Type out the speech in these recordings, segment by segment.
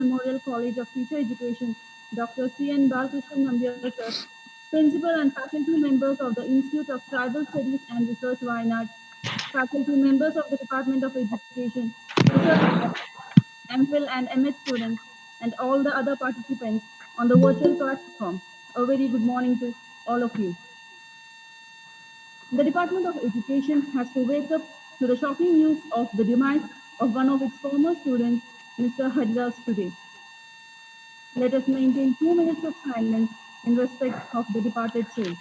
Memorial College of Teacher Education, Dr. C.N. Balkrishnan Nambiar sir, Principal and faculty members of the Institute of Tribal Studies and Research, Wayanad, faculty members of the Department of Education, research MPhil and MS students, and all the other participants on the virtual platform. A very good morning to all of you. The Department of Education has to wake up to the shocking news of the demise of one of its former students, Mr. Haridas, today. Let us maintain 2 minutes of silence in respect of the departed soul.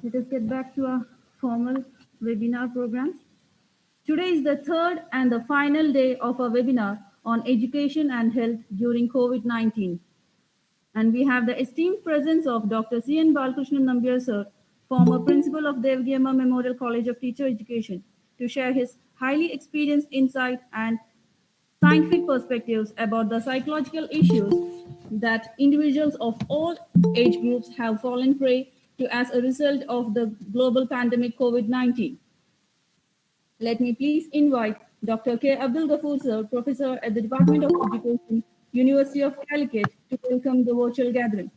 Let us get back to our formal webinar programs. Today is the third and the final day of our webinar on education and health during COVID-19. And we have the esteemed presence of Dr. C.N. Balkrishnan Nambiar sir, former principal of Devgiyamma Memorial College of Teacher Education, to share his highly experienced insight and scientific perspectives about the psychological issues that individuals of all age groups have fallen prey to as a result of the global pandemic COVID-19. Let me please invite Dr. K. Abdul Ghafoor sir, professor at the Department of Education, University of Calicut, to welcome the virtual gathering.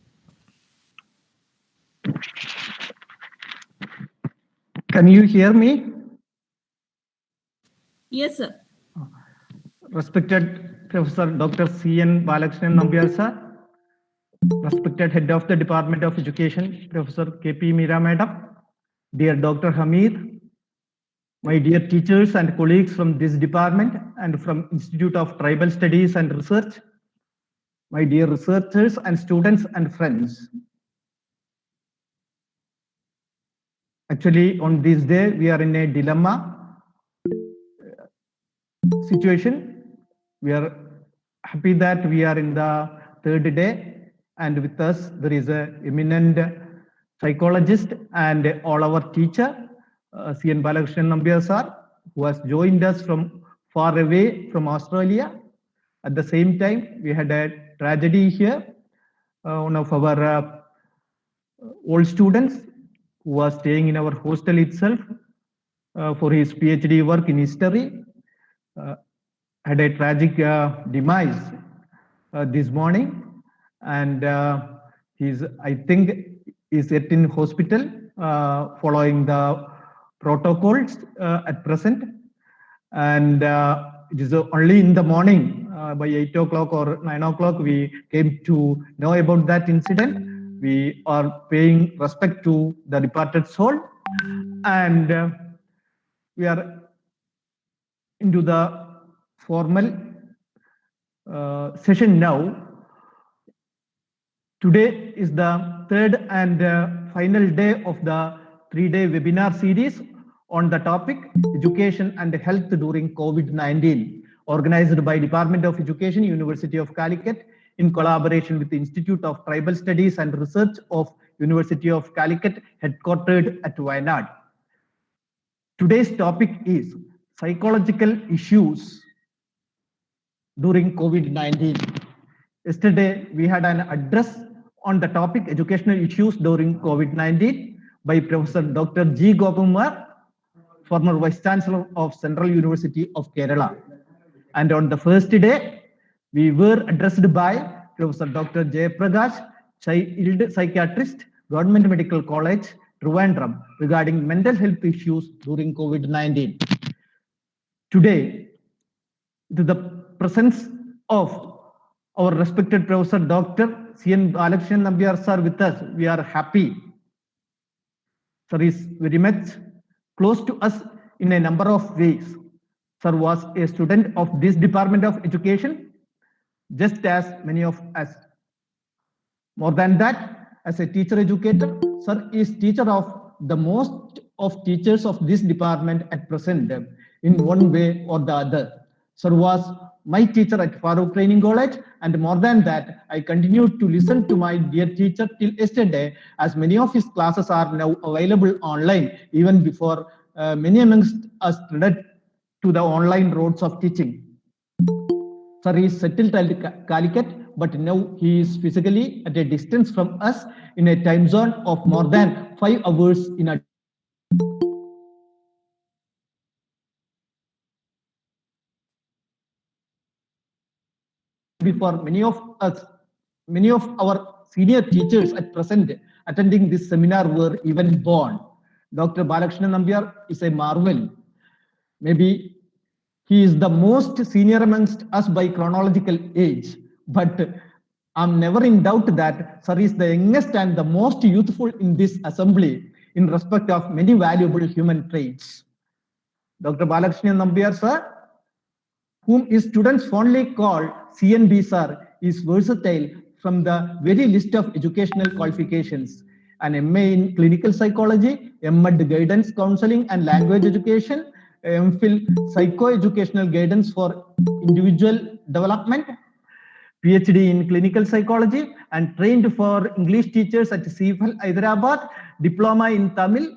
Can you hear me? Yes, sir. Respected Professor Dr. C.N. Balakrishnan Nambiar sir, respected Head of the Department of Education, Professor K.P. Meera Madam, dear Dr. Hamid, my dear teachers and colleagues from this department and from Institute of Tribal Studies and Research, my dear researchers and students and friends. Actually, on this day, we are in a dilemma situation. We are happy that we are in the third day, and with us there is a eminent psychologist and all our teacher, C.N. Balakrishnan Nambiar sir, who has joined us from far away from Australia. At the same time, we had a tragedy here. One of our old students who was staying in our hostel itself for his PhD work in history had a tragic demise this morning, and he's, I think, is yet in hospital following the protocols at present. And it is only in the morning by 8 o'clock or 9 o'clock we came to know about that incident. We are paying respect to the departed soul, and we are into the formal session now. Today is the third and final day of the 3-day webinar series on the topic Education and Health during COVID-19, organized by Department of Education, University of Calicut, in collaboration with the Institute of Tribal Studies and Research of University of Calicut, headquartered at Wayanad. Today's topic is psychological issues during COVID-19. Yesterday, we had an address on the topic educational issues during COVID-19 by Professor Dr. G. Gopamar, former Vice Chancellor of Central University of Kerala. And on the first day, we were addressed by Professor Dr. Jayaprakash, child psychiatrist, Government Medical College, Trivandrum, regarding mental health issues during COVID-19. Today, to the presence of our respected Professor Dr. C.N. Balakrishnan Nambiar sir with us, we are happy. Sir is very much close to us in a number of ways. Sir was a student of this Department of Education, just as many of us. More than that, as a teacher educator, Sir is teacher of the most of teachers of this department at present in one way or the other. Sir was my teacher at Farooq Training College, and more than that, I continued to listen to my dear teacher till yesterday, as many of his classes are now available online, even before many amongst us treaded to the online roads of teaching. Sir is settled at Calicut, but now he is physically at a distance from us in a time zone of more than 5 hours in advance. Before many of us, many of our senior teachers at present attending this seminar were even born. Dr. Balakrishnan Nambiar is a marvel. Maybe he is the most senior amongst us by chronological age, but I'm never in doubt that Sir is the youngest and the most youthful in this assembly in respect of many valuable human traits. Dr. Balakrishnan Nambiar Sir, whom his students fondly call CNB Sir, is versatile from the very list of educational qualifications. An MA in clinical psychology, MD guidance, counseling and language education, MPhil psychoeducational guidance for individual development, PhD in clinical psychology, and trained for English teachers at CFL Hyderabad, diploma in Tamil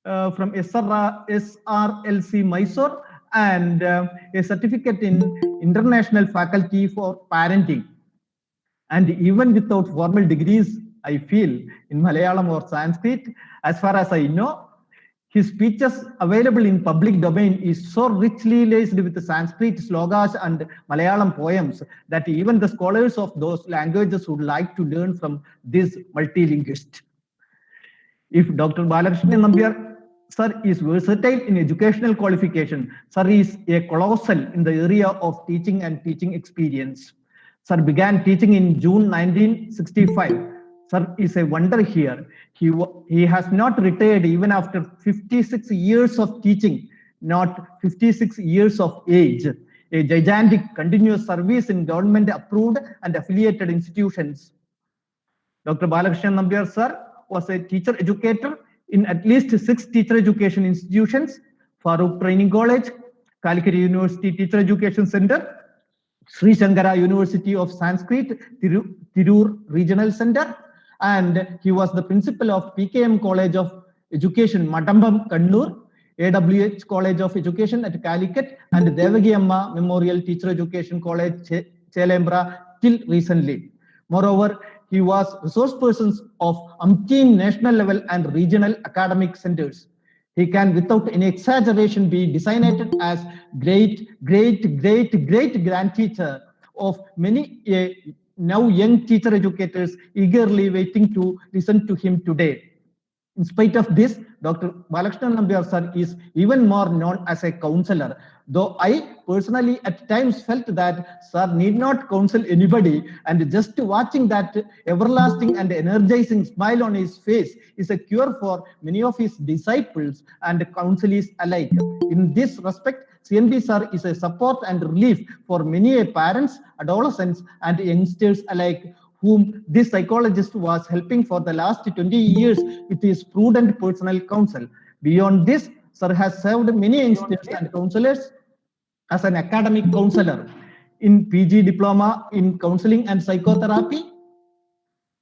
from SRLC Mysore, and a certificate in international faculty for parenting. And even without formal degrees, I feel in Malayalam or Sanskrit, as far as I know, his speeches available in public domain is so richly laced with Sanskrit slogas and Malayalam poems that even the scholars of those languages would like to learn from this multilinguist. If Dr. Balakrishnan Nambiar Sir is versatile in educational qualification, Sir is a colossal in the area of teaching and teaching experience. Sir began teaching in June 1965. Sir is a wonder here. He has not retired even after 56 years of teaching, not 56 years of age. A gigantic continuous service in government approved and affiliated institutions. Dr. Balakrishnan Nambiar Sir was a teacher educator in at least 6 teacher education institutions: Farooq Training College, Calicut University Teacher Education Center, Sri Shankara University of Sanskrit, Tirur Regional Center, and he was the principal of PKM College of Education, Matambam, Kannur, AWH College of Education at Calicut, and Devagi Amma Memorial Teacher Education College, Chelembra, till recently. Moreover, he was resource persons of umpteen national level and regional academic centers. He can, without any exaggeration, be designated as great grand teacher of many now young teacher educators eagerly waiting to listen to him today. In spite of this, Dr. Balakrishnan Nambiar Sir is even more known as a counselor, though I personally at times felt that Sir need not counsel anybody, and just watching that everlasting and energizing smile on his face is a cure for many of his disciples and counselees alike. In this respect, CNB Sir is a support and relief for many parents, adolescents, and youngsters alike, whom this psychologist was helping for the last 20 years with his prudent personal counsel. Beyond this, Sir has served many youngsters and counselors as an academic counselor in PG diploma in counseling and psychotherapy,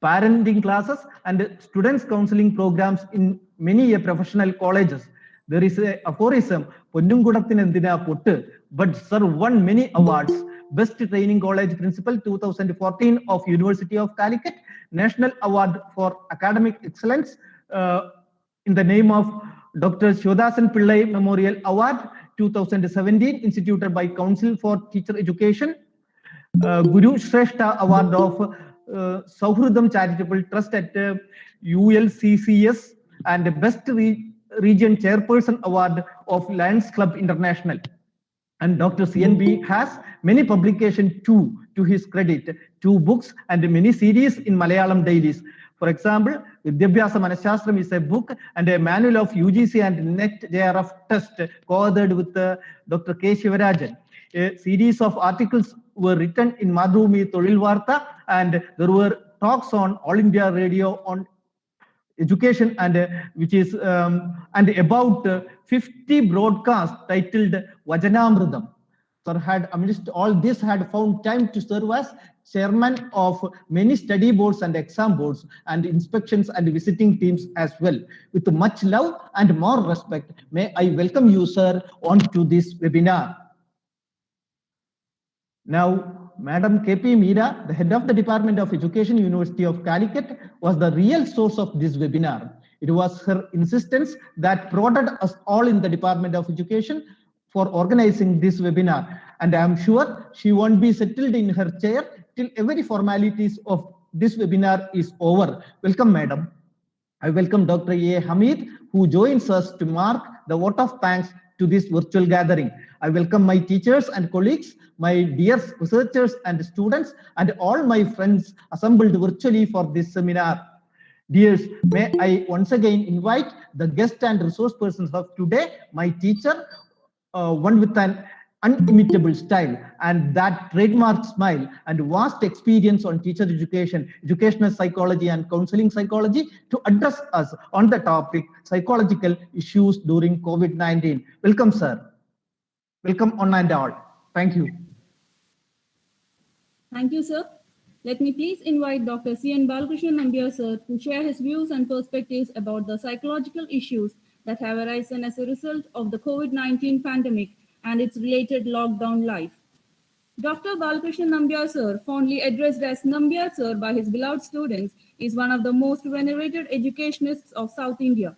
parenting classes, and students counseling programs in many professional colleges. There is a aphorism, but Sir won many awards. Best Training College Principal 2014 of University of Calicut, National Award for Academic Excellence in the name of Dr. Shodasan Pillai Memorial Award 2017 instituted by Council for Teacher Education, Guru Shrestha Award of Sauhridam Charitable Trust at ULCCS, and Best Region Chairperson Award of Lions Club International. And Dr. CNB has many publications too, to his credit, 2 books and many series in Malayalam dailies. For example, Vidyabhyasa Manashastram is a book and a manual of UGC and NET JRF test co-authored with Dr. K. Shivarajan. A series of articles were written in Madhumi Tolil Varta, and there were talks on All India Radio on education, and which is and about 50 broadcasts titled Vajanamridam. Sir had, amidst all this, had found time to serve as chairman of many study boards and exam boards and inspections and visiting teams as well. With much love and more respect, may I welcome you, sir, on to this webinar. Now, Madam K.P. Meera, the head of the Department of Education, University of Calicut, was the real source of this webinar. It was her insistence that prodded us all in the Department of Education for organizing this webinar. And I am sure she won't be settled in her chair till every formalities of this webinar is over. Welcome, Madam. I welcome Dr. A. Hamid, who joins us to mark the vote of thanks to this virtual gathering. I welcome my teachers and colleagues, my dear researchers and students, and all my friends assembled virtually for this seminar. Dears, may I once again invite the guest and resource persons of today, my teacher, one with an unimitable style and that trademark smile and vast experience on teacher education, educational psychology and counseling psychology, to address us on the topic psychological issues during COVID-19. Welcome, sir. Welcome on and all. Thank you. Thank you, sir. Let me please invite Dr. C.N. Balakrishnan Nambiar, sir, to share his views and perspectives about the psychological issues that have arisen as a result of the COVID-19 pandemic and its related lockdown life. Dr. Balakrishnan Nambiar, sir, fondly addressed as Nambiar, sir, by his beloved students, is one of the most venerated educationists of South India.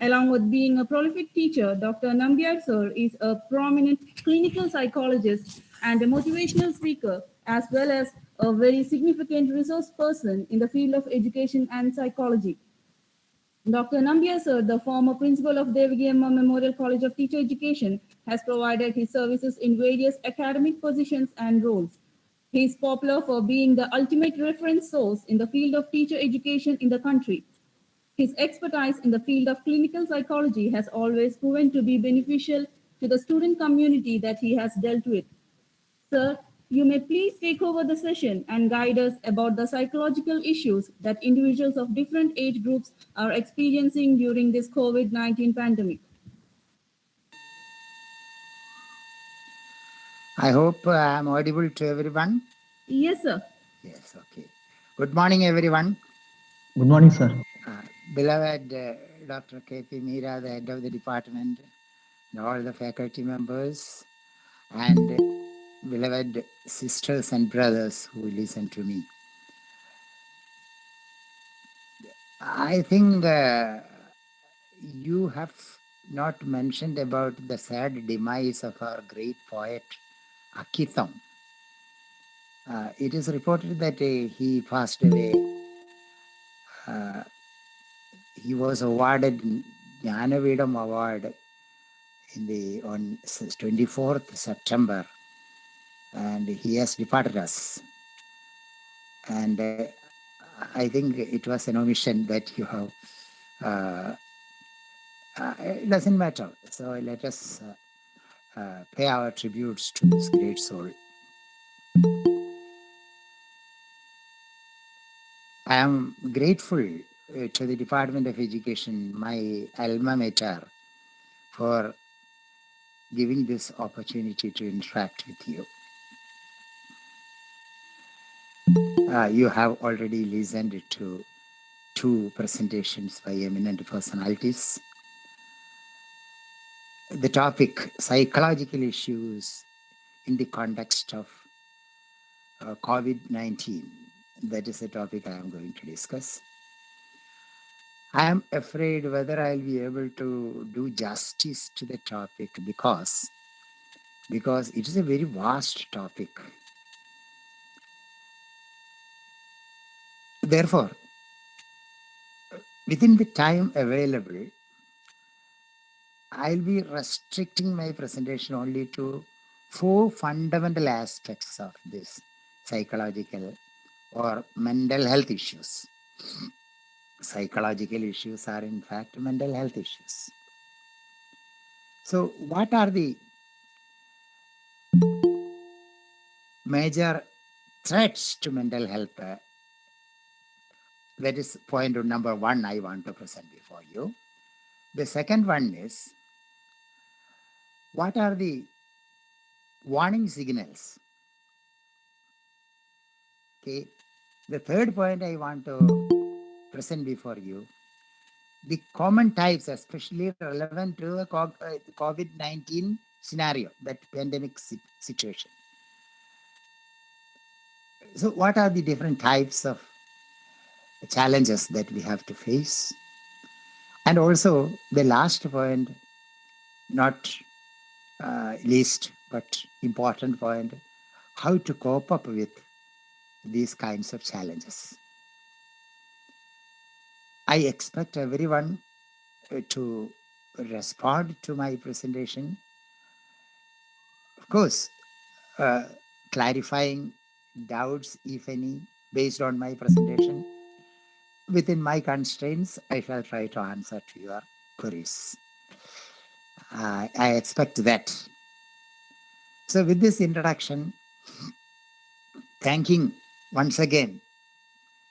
Along with being a prolific teacher, Dr. Nambiar, sir, is a prominent clinical psychologist and a motivational speaker, as well as a very significant resource person in the field of education and psychology. Dr. Nambiar, sir, the former principal of Devagi Amma Memorial College of Teacher Education, has provided his services in various academic positions and roles. He is popular for being the ultimate reference source in the field of teacher education in the country. His expertise in the field of clinical psychology has always proven to be beneficial to the student community that he has dealt with. Sir, you may please take over the session and guide us about the psychological issues that individuals of different age groups are experiencing during this COVID-19 pandemic. I hope I'm audible to everyone. Yes, sir. Yes, okay. Good morning, everyone. Good morning, sir. Beloved Dr. K.P. Meera, the head of the department, and all the faculty members, and beloved sisters and brothers who listen to me. I think you have not mentioned about the sad demise of our great poet, Akitham. It is reported that he passed away. He was awarded Jnanavidam Award on 24th September, and he has departed us. And I think it was an omission that you have. It doesn't matter. So let us pay our tributes to this great soul. I am grateful to the Department of Education, my alma mater, for giving this opportunity to interact with you. You have already listened to 2 presentations by eminent personalities. The topic, psychological issues in the context of COVID-19, that is the topic I am going to discuss. I am afraid whether I'll be able to do justice to the topic because it is a very vast topic. Therefore, within the time available, I'll be restricting my presentation only to 4 fundamental aspects of this psychological or mental health issues. psychological issues are in fact mental health issues. So what are the major threats to mental health? That is point number one I want to present before you. The second one is, what are the warning signals? Okay. The third point I want to present before you, the common types, especially relevant to the COVID-19 scenario, that pandemic situation. So what are the different types of challenges that we have to face? And also the last point, not least but important point, how to cope up with these kinds of challenges. I expect everyone to respond to my presentation. Of course, clarifying doubts, if any, based on my presentation. Within my constraints, I shall try to answer to your queries. I expect that. So with this introduction, thanking once again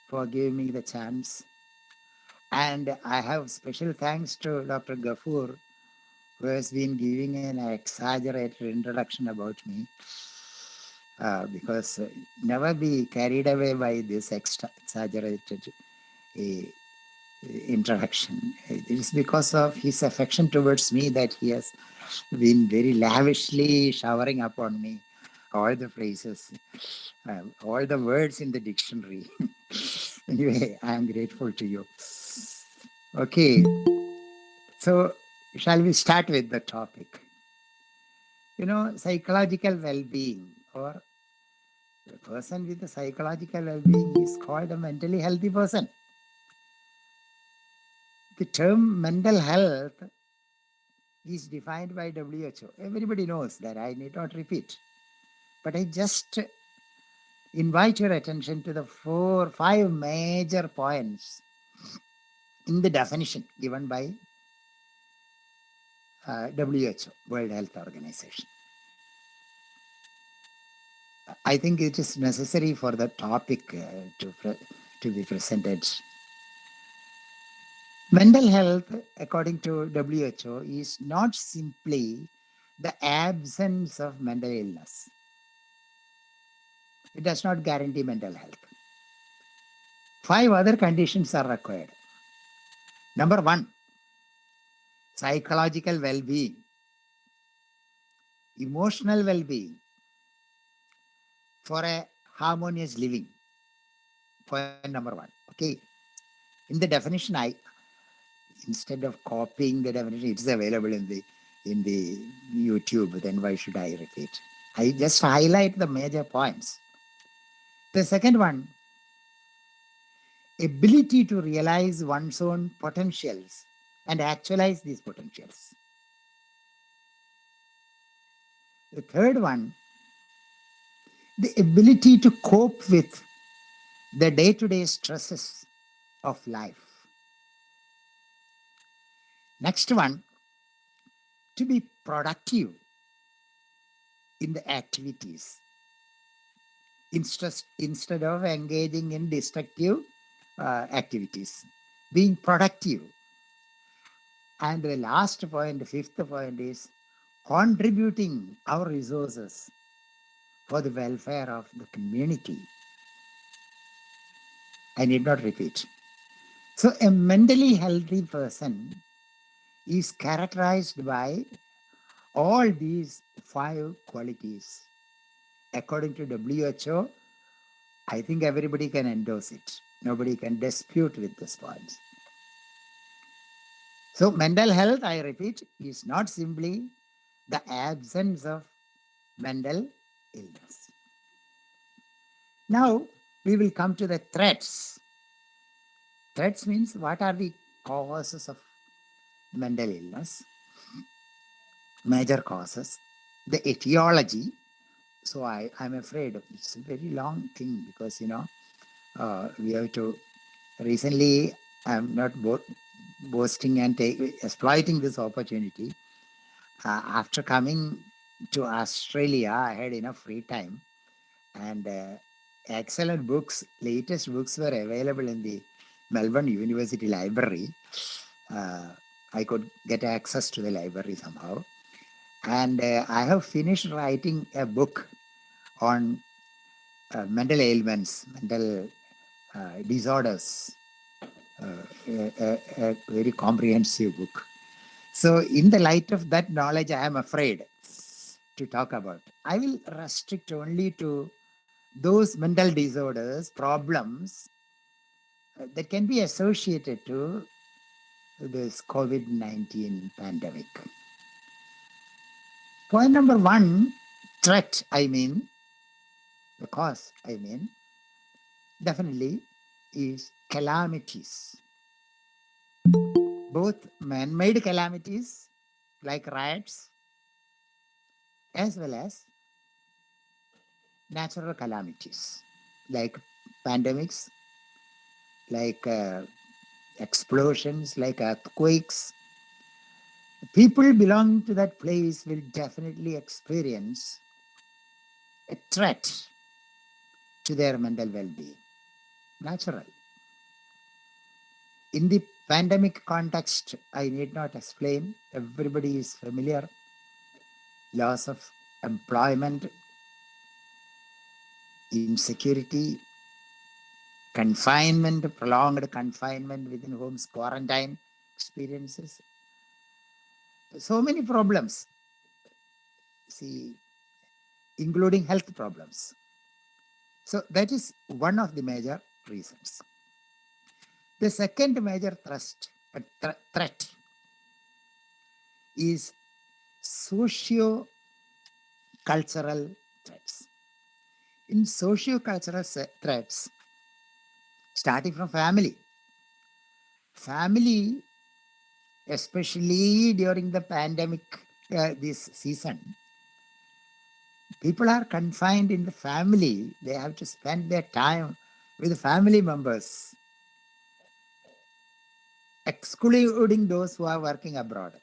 for giving me the chance. And I have special thanks to Dr. Gafoor, who has been giving an exaggerated introduction about me. Because never be carried away by this exaggerated introduction. It is because of his affection towards me that he has been very lavishly showering upon me all the phrases, all the words in the dictionary. Anyway, I am grateful to you. Okay, so shall we start with the topic? Psychological well-being, or a person with a psychological well-being is called a mentally healthy person. The term mental health is defined by WHO. Everybody knows that, I need not repeat. But I just invite your attention to the 5 major points in the definition given by WHO, World Health Organization. I think it is necessary for the topic to be presented. Mental health, according to WHO, is not simply the absence of mental illness. It does not guarantee mental health. 5 other conditions are required. Number 1, psychological well-being, emotional well-being for a harmonious living. Point number 1. Okay. In the definition, instead of copying the definition, it's available in the YouTube. Then why should I repeat? I just highlight the major points. The second one, ability to realize one's own potentials and actualize these potentials. The third one, the ability to cope with the day-to-day stresses of life. Next one, to be productive in the activities instead of engaging in destructive activities, being productive. And the last point, the fifth point, is contributing our resources for the welfare of the community. I need not repeat. So a mentally healthy person is characterized by all these 5 qualities. According to WHO, I think everybody can endorse it. Nobody can dispute with this point. So mental health, I repeat, is not simply the absence of mental illness. Now we will come to the threats. Threats means, what are the causes of mental illness? Major causes, the etiology. So I'm afraid it's a very long thing, because we have to recently I'm not boasting and exploiting this opportunity. After coming to Australia, I had enough free time, and excellent books, latest books were available in the Melbourne University Library. I could get access to the library somehow. And I have finished writing a book on mental ailments, mental disorders, a very comprehensive book. So, in the light of that knowledge, I am afraid to talk about. I will restrict only to those mental disorders, problems that can be associated to this COVID-19 pandemic. Point number one, threat, the cause, definitely is calamities. Both man-made calamities like riots as well as natural calamities like pandemics, like explosions, like earthquakes. People belonging to that place will definitely experience a threat to their mental well-being. Natural. In the pandemic context, I need not explain. Everybody is familiar. Loss of employment, insecurity, confinement, prolonged confinement within homes, quarantine experiences. So many problems, see, including health problems. So that is one of the major reasons. The second major threat is socio-cultural threats. In socio-cultural threats, starting from family, especially during the pandemic, this season, people are confined in the family. They have to spend their time with family members, excluding those who are working abroad.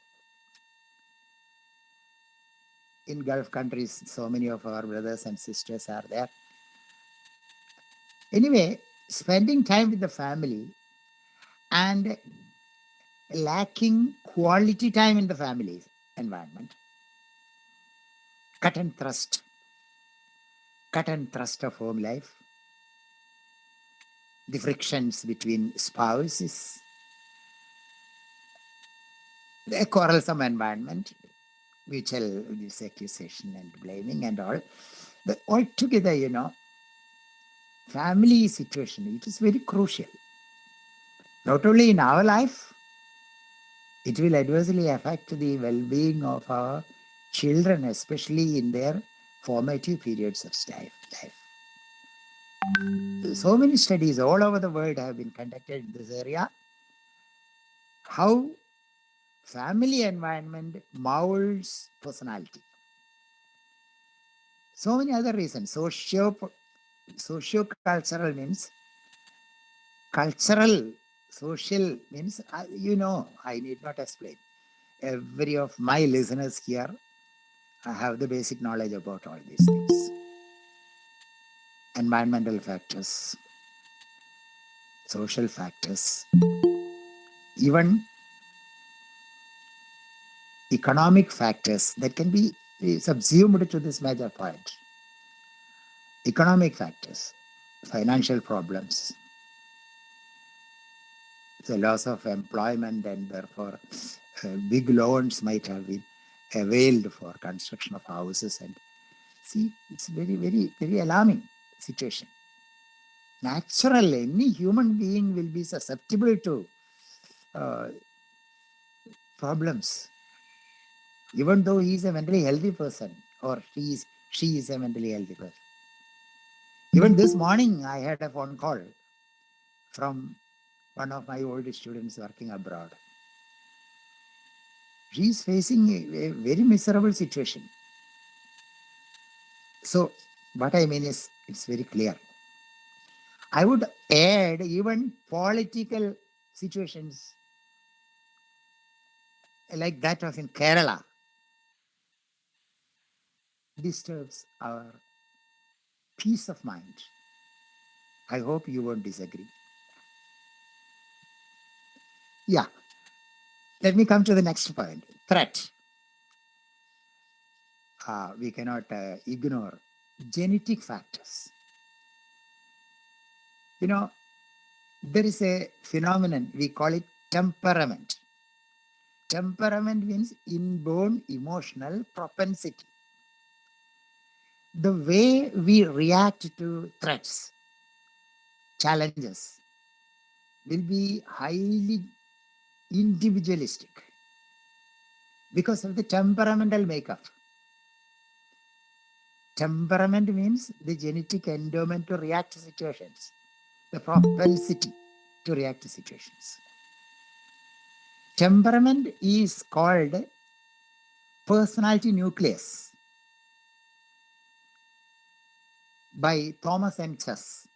In Gulf countries, so many of our brothers and sisters are there. Anyway, spending time with the family and lacking quality time in the family environment, cut and thrust of home life, the frictions between spouses, a quarrelsome environment, mutual accusation and blaming and all. But altogether, family situation, it is very crucial. Not only in our life, it will adversely affect the well-being of our children, especially in their formative periods of life. So many studies all over the world have been conducted in this area. How family environment molds personality. So many other reasons. Socio-cultural means cultural, social means, I need not explain. Every of my listeners here have the basic knowledge about all these things. Environmental factors, social factors, even economic factors that can be subsumed to this major point. Economic factors, financial problems, the loss of employment, and therefore big loans might have been availed for construction of houses. And see, it's very, very, very alarming situation. Natural, any human being will be susceptible to problems, even though he is a mentally healthy person or she is a mentally healthy person. Even this morning, I had a phone call from one of my old students working abroad. She is facing a very miserable situation. So, what I mean is, it's very clear. I would add even political situations like that of in Kerala disturbs our peace of mind. I hope you won't disagree. Yeah, let me come to the next point. Threat. We cannot ignore genetic factors. You know, there is a phenomenon, we call it temperament. Temperament means inborn emotional propensity. The way we react to threats, challenges, will be highly individualistic because of the temperamental makeup. Temperament means the genetic endowment to react to situations, the propensity to react to situations. Temperament is called personality nucleus by Thomas and Chess.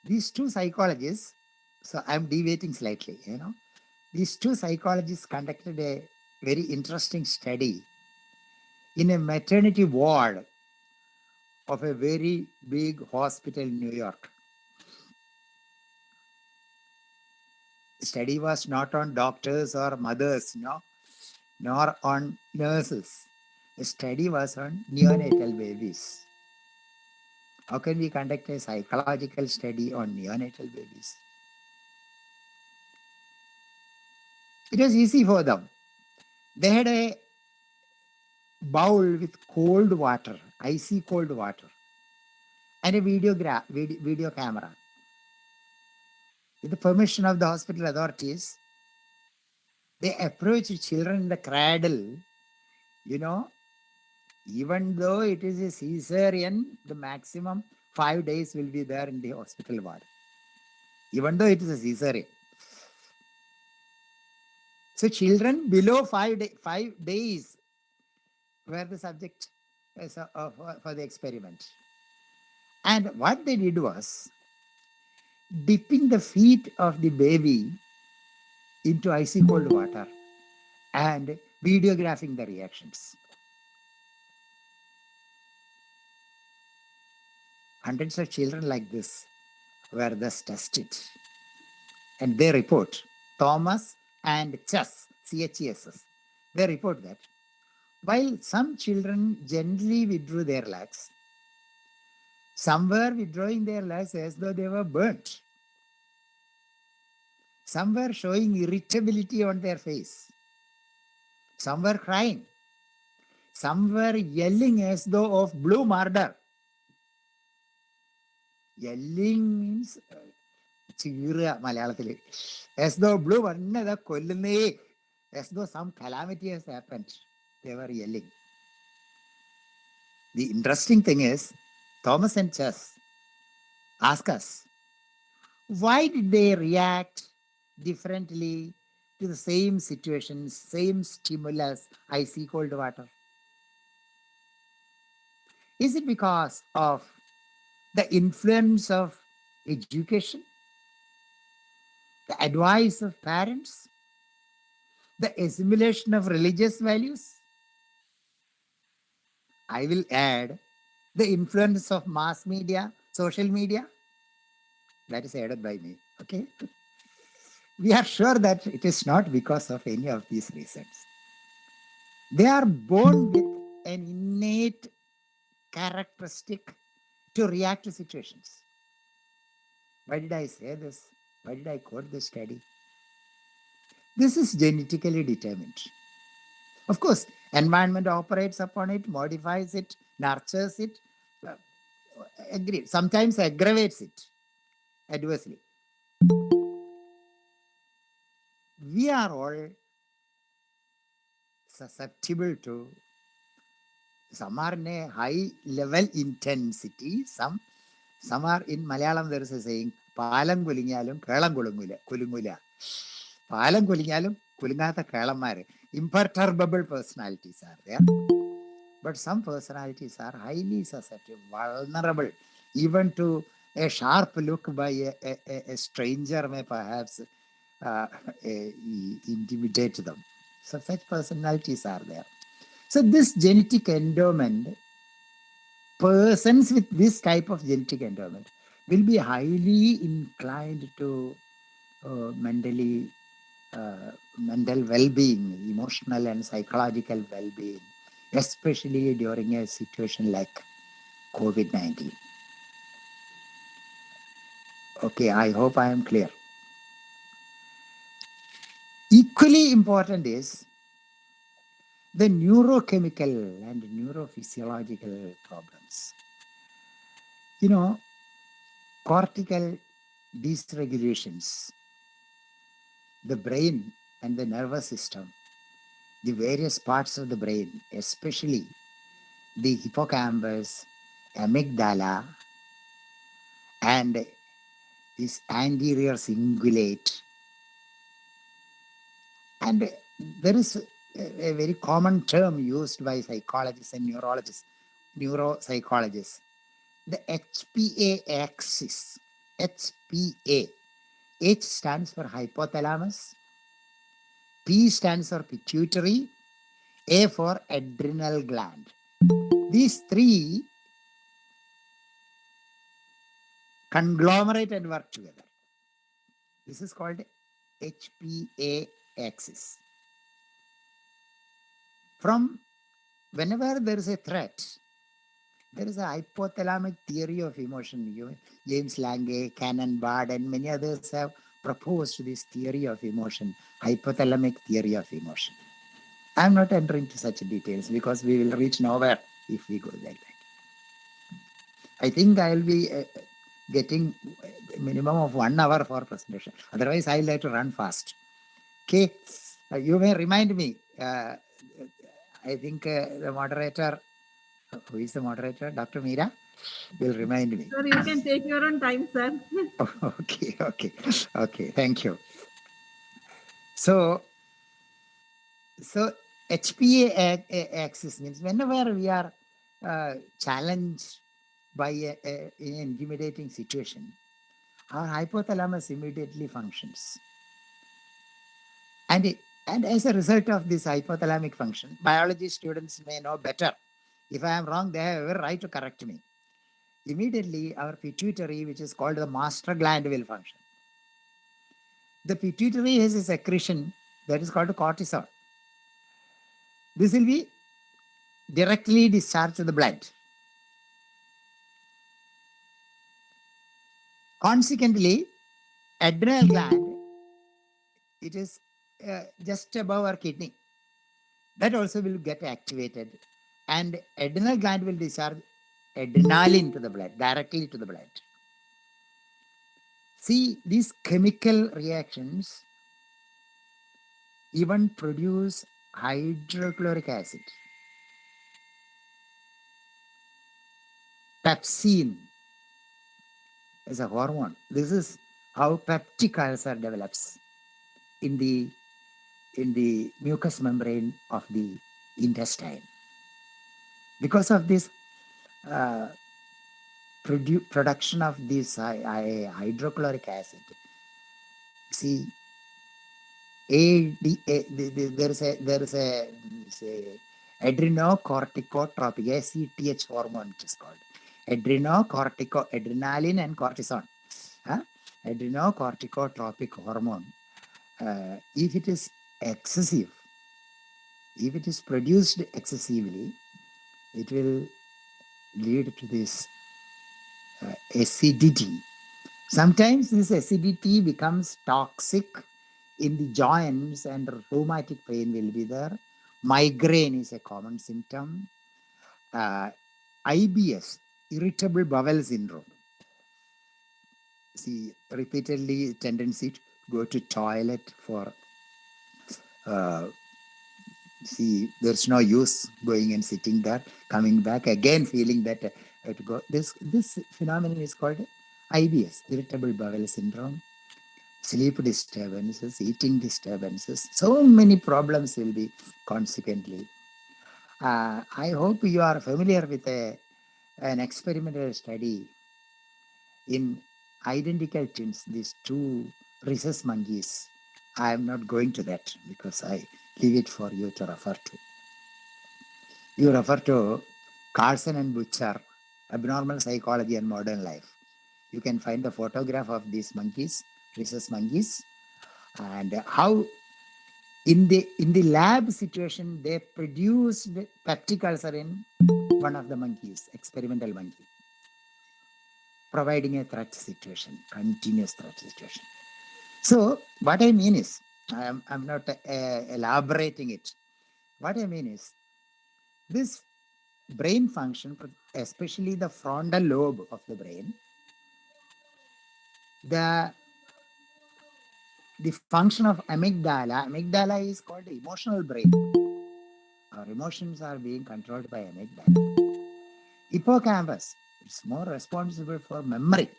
These two psychologists, so I'm deviating slightly, these two psychologists conducted a very interesting study in a maternity ward of a very big hospital in New York. The study was not on doctors or mothers, nor on nurses. The study was on neonatal babies. How can we conduct a psychological study on neonatal babies? It was easy for them. They had a bowl with cold water, icy cold water, and a video camera. With the permission of the hospital authorities, they approached children in the cradle, even though it is a cesarean, the maximum 5 days will be there in the hospital ward, even though it is a cesarean. So children below 5 days were the subject for the experiment. And what they did was dipping the feet of the baby into icy cold water and videographing the reactions. Hundreds of children like this were thus tested. And they report, Thomas and Chess, CHESS, they report that while some children gently withdrew their legs, some were withdrawing their legs as though they were burnt. Some were showing irritability on their face. Some were crying. Some were yelling as though of blue murder. Yelling means as though blue as though some calamity has happened. They were yelling. The interesting thing is, Thomas and Chess ask us, why did they react differently to the same situation, same stimulus, icy cold water? Is it because of the influence of education, the advice of parents, the assimilation of religious values? I will add the influence of mass media, social media. That is added by me, okay? We are sure that it is not because of any of these reasons. They are born with an innate characteristic to react to situations. Why did I say this? Why did I quote this study? This is genetically determined. Of course, environment operates upon it, modifies it, nurtures it, agreed. Sometimes aggravates it adversely. We are all susceptible to, some are in a high level intensity, some are in Malayalam, there is a saying, Palam kulingalum, Kalam kulungula. Palam kulingalum, kulingata kalamare. Imperturbable personalities are there. But some personalities are highly susceptible, vulnerable, even to A sharp look by a stranger may perhaps intimidate them. So such personalities are there. So this genetic endowment, persons with this type of genetic endowment will be highly inclined to mental well-being, emotional and psychological well-being, especially during a situation like COVID-19. Okay, I hope I am clear. Equally important is the neurochemical and neurophysiological problems. Cortical dysregulations, the brain and the nervous system, the various parts of the brain, especially the hippocampus, amygdala, and this anterior cingulate. And there is a very common term used by psychologists and neurologists, neuropsychologists, the HPA axis. HPA. H stands for hypothalamus, P stands for pituitary, A for adrenal gland. These three conglomerate and work together. This is called HPA axis. From whenever there is a threat, there is a hypothalamic theory of emotion. James Lange, Cannon Bard, and many others have proposed this theory of emotion, hypothalamic theory of emotion. I'm not entering into such details because we will reach nowhere if we go like that. I think I'll be getting a minimum of 1 hour for presentation. Otherwise, I'll have to run fast. Okay, you may remind me. I think the moderator, who is the moderator? Dr. Meera will remind me. Sir, you can take your own time, sir. Okay. Thank you. So HPA axis means whenever we are challenged by an intimidating situation, our hypothalamus immediately functions. And as a result of this hypothalamic function, biology students may know better. If I am wrong, they have every right to correct me. Immediately, our pituitary, which is called the master gland, will function. The pituitary has a secretion that is called cortisol. This will be directly discharged to the blood. Consequently, adrenal gland, it is just above our kidney. That also will get activated, and adrenal gland will discharge adrenaline to the blood, directly to the blood. See, these chemical reactions even produce hydrochloric acid. Pepsin is a hormone. This is how peptic ulcer develops in the mucous membrane of the intestine. Because of this production of this hydrochloric acid, see, there is a adrenocorticotropic, ACTH hormone, it is called. Adrenaline and cortisol. Adrenocorticotropic hormone. If it is excessive, if it is produced excessively, it will lead to this acidity. Sometimes this acidity becomes toxic in the joints and rheumatic pain will be there. Migraine is a common symptom. IBS, irritable bowel syndrome. See, repeatedly tendency to go to toilet for there's no use going and sitting there, coming back again feeling that to go. This phenomenon is called IBS, irritable bowel syndrome. Sleep disturbances, eating disturbances, so many problems will be consequently. I hope you are familiar with an experimental study in identical twins, these two rhesus monkeys. I am not going to that because I leave it for you to refer to. You refer to Carson and Butcher, Abnormal Psychology and Modern Life. You can find the photograph of these monkeys, rhesus monkeys, and how in the lab situation they produced peptic ulcer in one of the monkeys, experimental monkey, providing a threat situation, continuous threat situation. So what I mean is, I'm not elaborating it. What I mean is, this brain function, especially the frontal lobe of the brain, the function of amygdala is called the emotional brain. Our emotions are being controlled by amygdala. Hippocampus, it's more responsible for memory.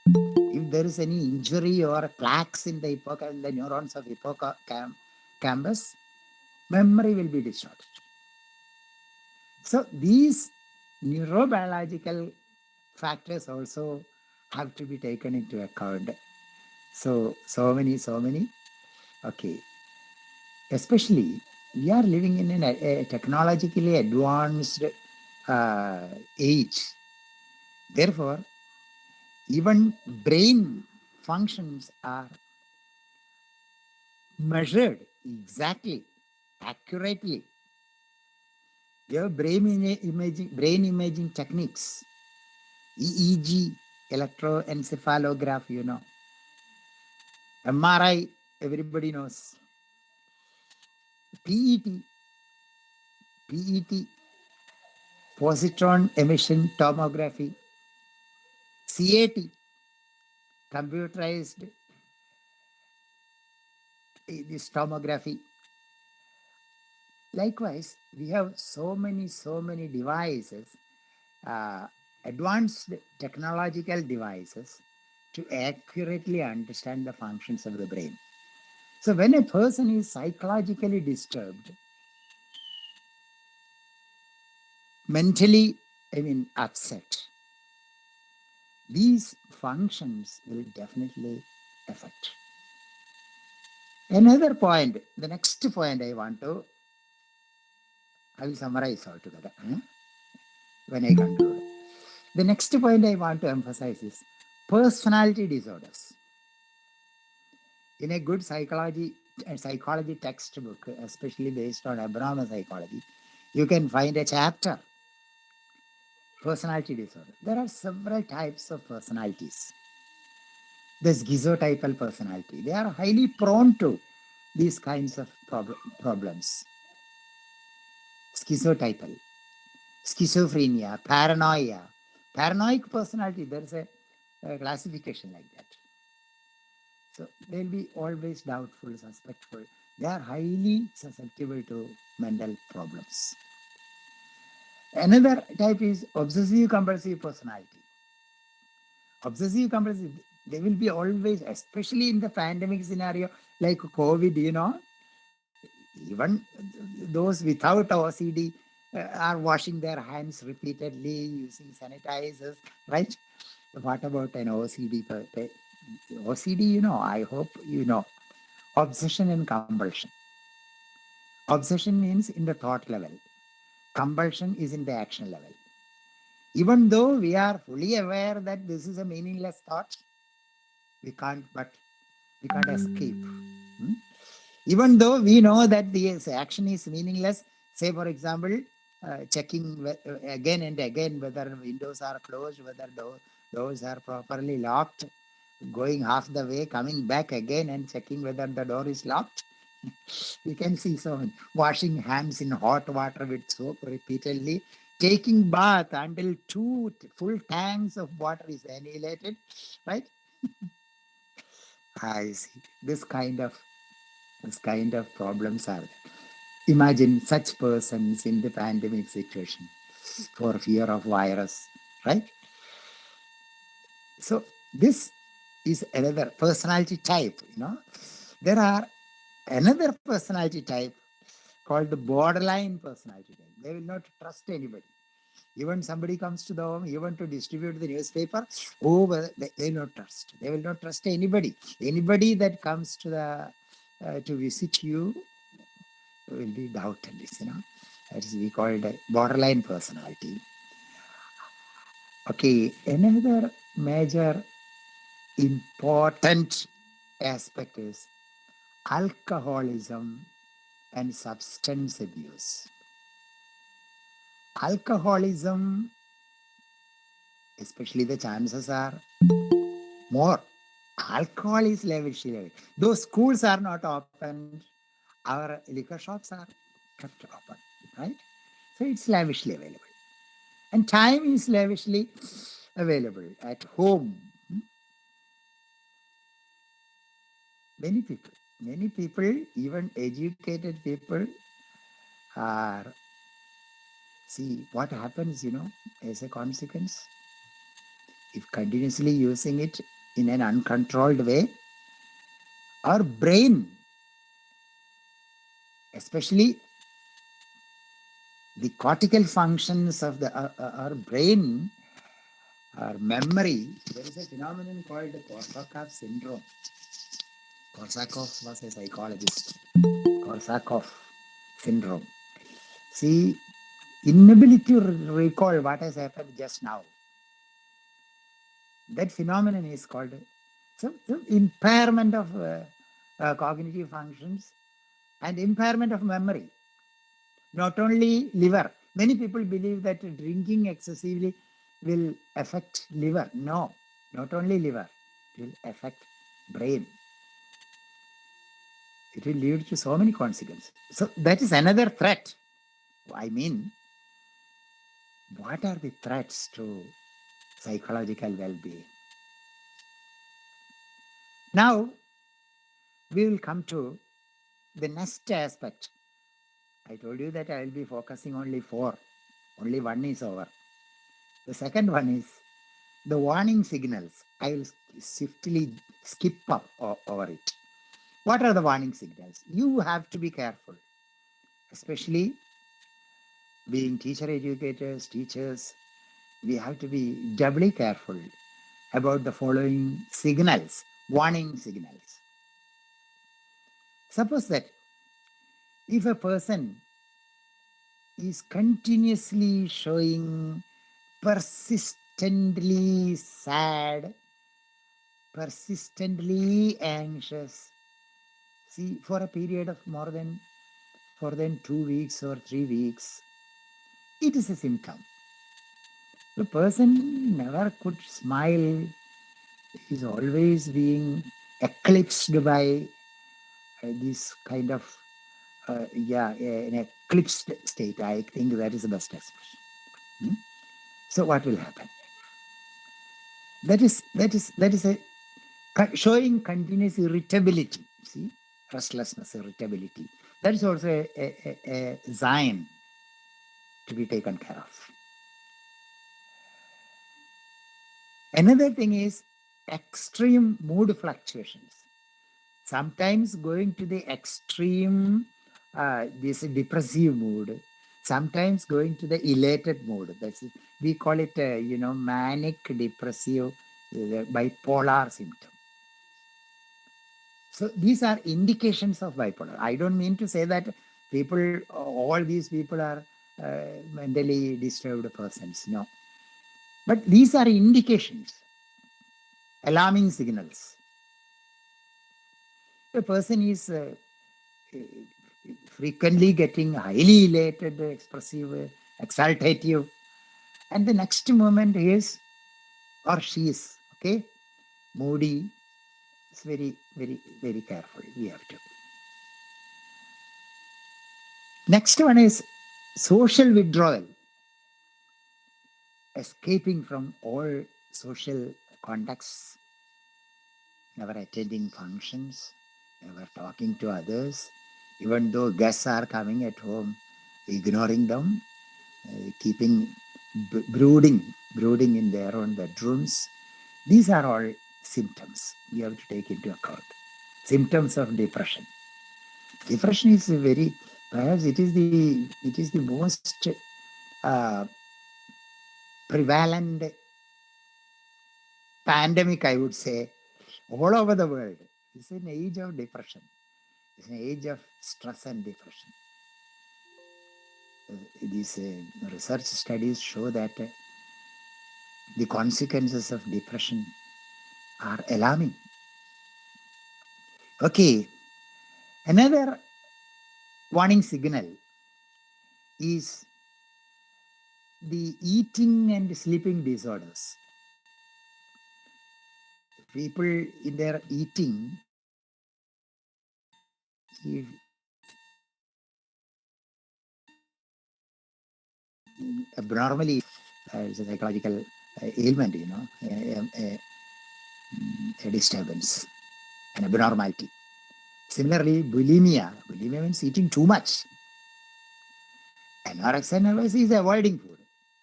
If there is any injury or plaques in the hippocampus, the neurons of hippocampus, memory will be distorted. So these neurobiological factors also have to be taken into account. So many. Okay. Especially, we are living in a technologically advanced age. Therefore, even brain functions are measured exactly, accurately. You have brain imaging techniques, EEG, electroencephalograph, MRI, everybody knows. PET, positron emission tomography, CAT, computerized this tomography. Likewise, we have so many devices, advanced technological devices to accurately understand the functions of the brain. So when a person is psychologically disturbed, mentally, upset, these functions will definitely affect. Another point, the next point I will summarize altogether when I conclude. The next point I want to emphasize is personality disorders. In a good psychology textbook, especially based on abnormal psychology, you can find a chapter, personality disorder. There are several types of personalities. The schizotypal personality, they are highly prone to these kinds of problems. Schizotypal, schizophrenia, paranoia, paranoid personality, there is a classification like that. So they'll be always doubtful, suspectful. They are highly susceptible to mental problems. Another type is obsessive compulsive personality. Obsessive compulsive, they will be always, especially in the pandemic scenario like COVID, even those without OCD are washing their hands repeatedly, using sanitizers, right? What about an OCD? OCD, I hope you know. Obsession and compulsion. Obsession means in the thought level. Compulsion is in the action level. Even though we are fully aware that this is a meaningless thought, we can't escape. Even though we know that the action is meaningless, say for example, checking again and again whether windows are closed, whether doors are properly locked, going half the way, coming back again and checking whether the door is locked. You can see someone washing hands in hot water with soap repeatedly, taking bath until 2 full tanks of water is annihilated, right? I see. This kind of problems are there. Imagine such persons in the pandemic situation for fear of virus, right? So this is another personality type. There are another personality type called the borderline personality type. They will not trust anybody. Even somebody comes to the home, even to distribute the newspaper, oh, well, they will not trust. They will not trust anybody. Anybody that comes to the to visit you will be doubted. That is we call it a borderline personality. Okay, another major important aspect is alcoholism and substance abuse. Alcoholism, especially the chances are more. Alcohol is lavishly. Those schools are not open, our liquor shops are kept open, right? So it's lavishly available. And time is lavishly available at home. Many people, even educated people, are see what happens, as a consequence. If continuously using it in an uncontrolled way, our brain, especially the cortical functions of our brain, our memory, there is a phenomenon called Korsakoff syndrome. Korsakoff was a psychologist. Korsakoff syndrome. See, inability to recall what has happened just now. That phenomenon is called some impairment of cognitive functions and impairment of memory. Not only liver. Many people believe that drinking excessively will affect liver. No, not only liver. It will affect brain. It will lead to so many consequences. So that is another threat. I mean, what are the threats to psychological well-being? Now, we will come to the next aspect. I told you that I will be focusing only 4. Only 1 is over. The second one is the warning signals. I will swiftly skip up over it. What are the warning signals? You have to be careful, especially being teachers. We have to be doubly careful about the following signals, warning signals. Suppose that if a person is continuously showing persistently sad, persistently anxious, see, for a period of more than 2 weeks or 3 weeks, it is a symptom. The person never could smile, is always being eclipsed by this kind of an eclipsed state. I think that is the best expression. So what will happen? That is a showing continuous irritability. See, restlessness, irritability. That is also a sign to be taken care of. Another thing is extreme mood fluctuations. Sometimes going to the extreme, this depressive mood. Sometimes going to the elated mood. That's it. We call it, manic depressive bipolar symptom. So these are indications of bipolar. I don't mean to say that all these people are mentally disturbed persons. No. But these are indications, alarming signals. The person is frequently getting highly elated, expressive, exaltative, and the next moment he is or she is, moody. It's very, very, very careful. We have to. Next one is social withdrawal, escaping from all social contacts, never attending functions, never talking to others, even though guests are coming at home, ignoring them, keeping brooding in their own bedrooms. These are all symptoms we have to take into account. Symptoms of depression. Depression is perhaps it is the most prevalent pandemic, I would say, all over the world. It's an age of depression. It's an age of stress and depression. These research studies show that the consequences of depression are alarming. Okay, another warning signal is the eating and sleeping disorders. People in their eating, if abnormally, it's a psychological ailment, a disturbance, an abnormality. Similarly, bulimia means eating too much. Anorexia nervosa is avoiding food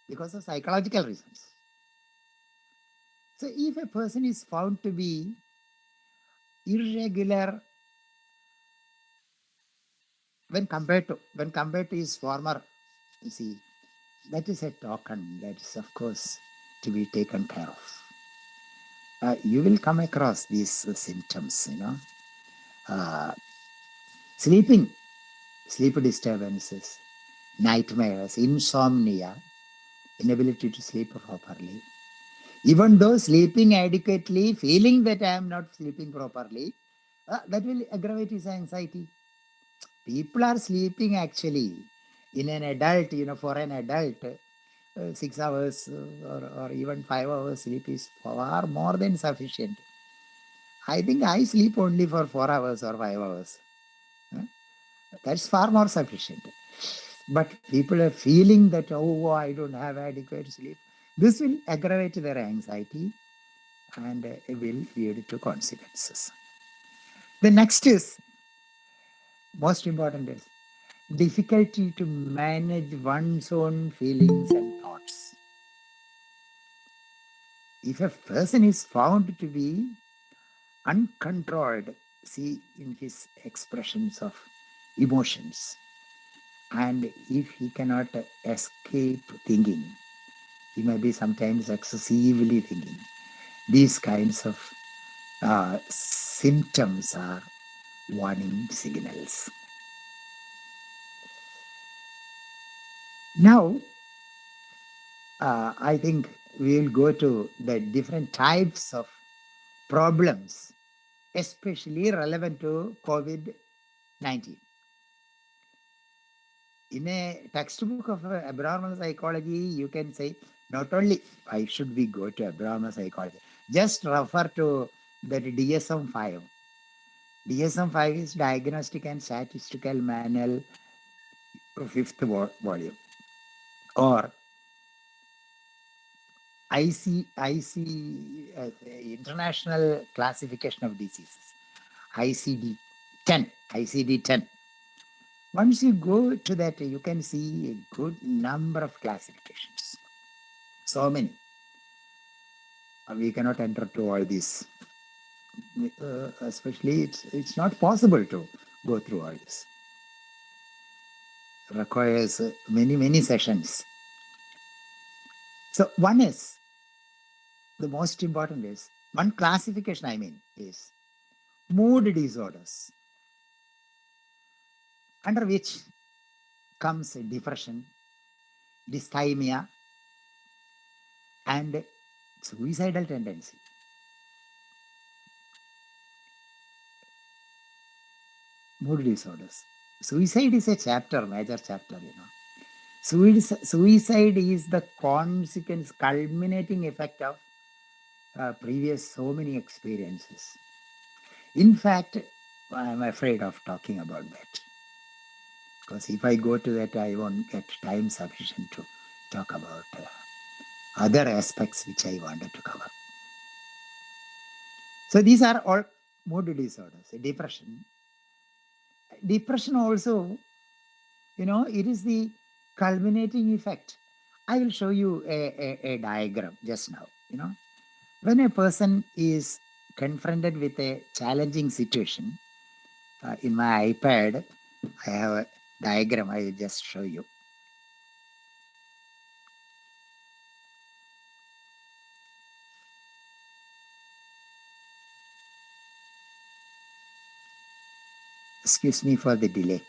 because of psychological reasons. So if a person is found to be irregular when compared to his former, you see, that is a token that is, of course, to be taken care of. You will come across these symptoms, sleep disturbances, nightmares, insomnia, inability to sleep properly. Even though sleeping adequately, feeling that I am not sleeping properly, that will aggravate his anxiety. People are sleeping actually in an adult, for an adult, 6 hours or even 5 hours sleep is far more than sufficient. I think I sleep only for 4 hours or 5 hours. That's far more sufficient. But people are feeling that, oh, I don't have adequate sleep. This will aggravate their anxiety and will lead to consequences. The next is, most important is, difficulty to manage one's own feelings and thoughts. If a person is found to be uncontrolled, see in his expressions of emotions, and if he cannot escape thinking, he may be sometimes excessively thinking. These kinds of symptoms are warning signals. Now, I think we will go to the different types of problems, especially relevant to COVID-19. In a textbook of abnormal psychology, you can say, not only why should we go to abnormal psychology, just refer to that DSM-5. DSM-5 is Diagnostic and Statistical Manual, 5th volume, or International Classification of Diseases, ICD-10. Once you go to that, you can see a good number of classifications. So many. We cannot enter to all these. Especially, it's not possible to go through all this. It requires many sessions. So one is, the most important is, one classification is mood disorders, under which comes depression, dysthymia, and suicidal tendency. Mood disorders. Suicide is a major chapter, Suicide is the consequence, culminating effect of previous so many experiences. In fact, I'm afraid of talking about that, because if I go to that, I won't get time sufficient to talk about other aspects which I wanted to cover. So these are all mood disorders. Depression. Depression also, it is the culminating effect. I will show you a diagram just now. When a person is confronted with a challenging situation, in my iPad, I have a diagram I will just show you. Excuse me for the delay.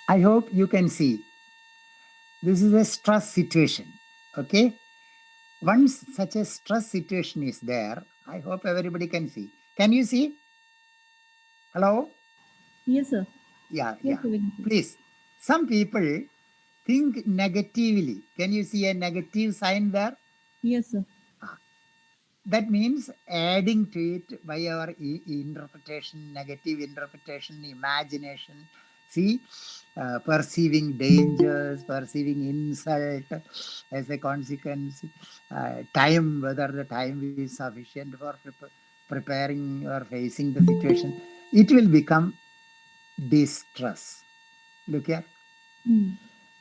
I hope you can see this is a stress situation. Okay. Once such a stress situation is there, I hope everybody can see. Can you see? Hello? Yes, sir. Yeah, Yes, yeah. sir, we can see. Please. Some people think negatively. Can you see a negative sign there? Yes, sir. Ah, that means adding to it by our interpretation, negative interpretation, imagination. See, perceiving dangers, perceiving insult as a consequence, time, whether the time is sufficient for preparing or facing the situation, it will become distress. Look here.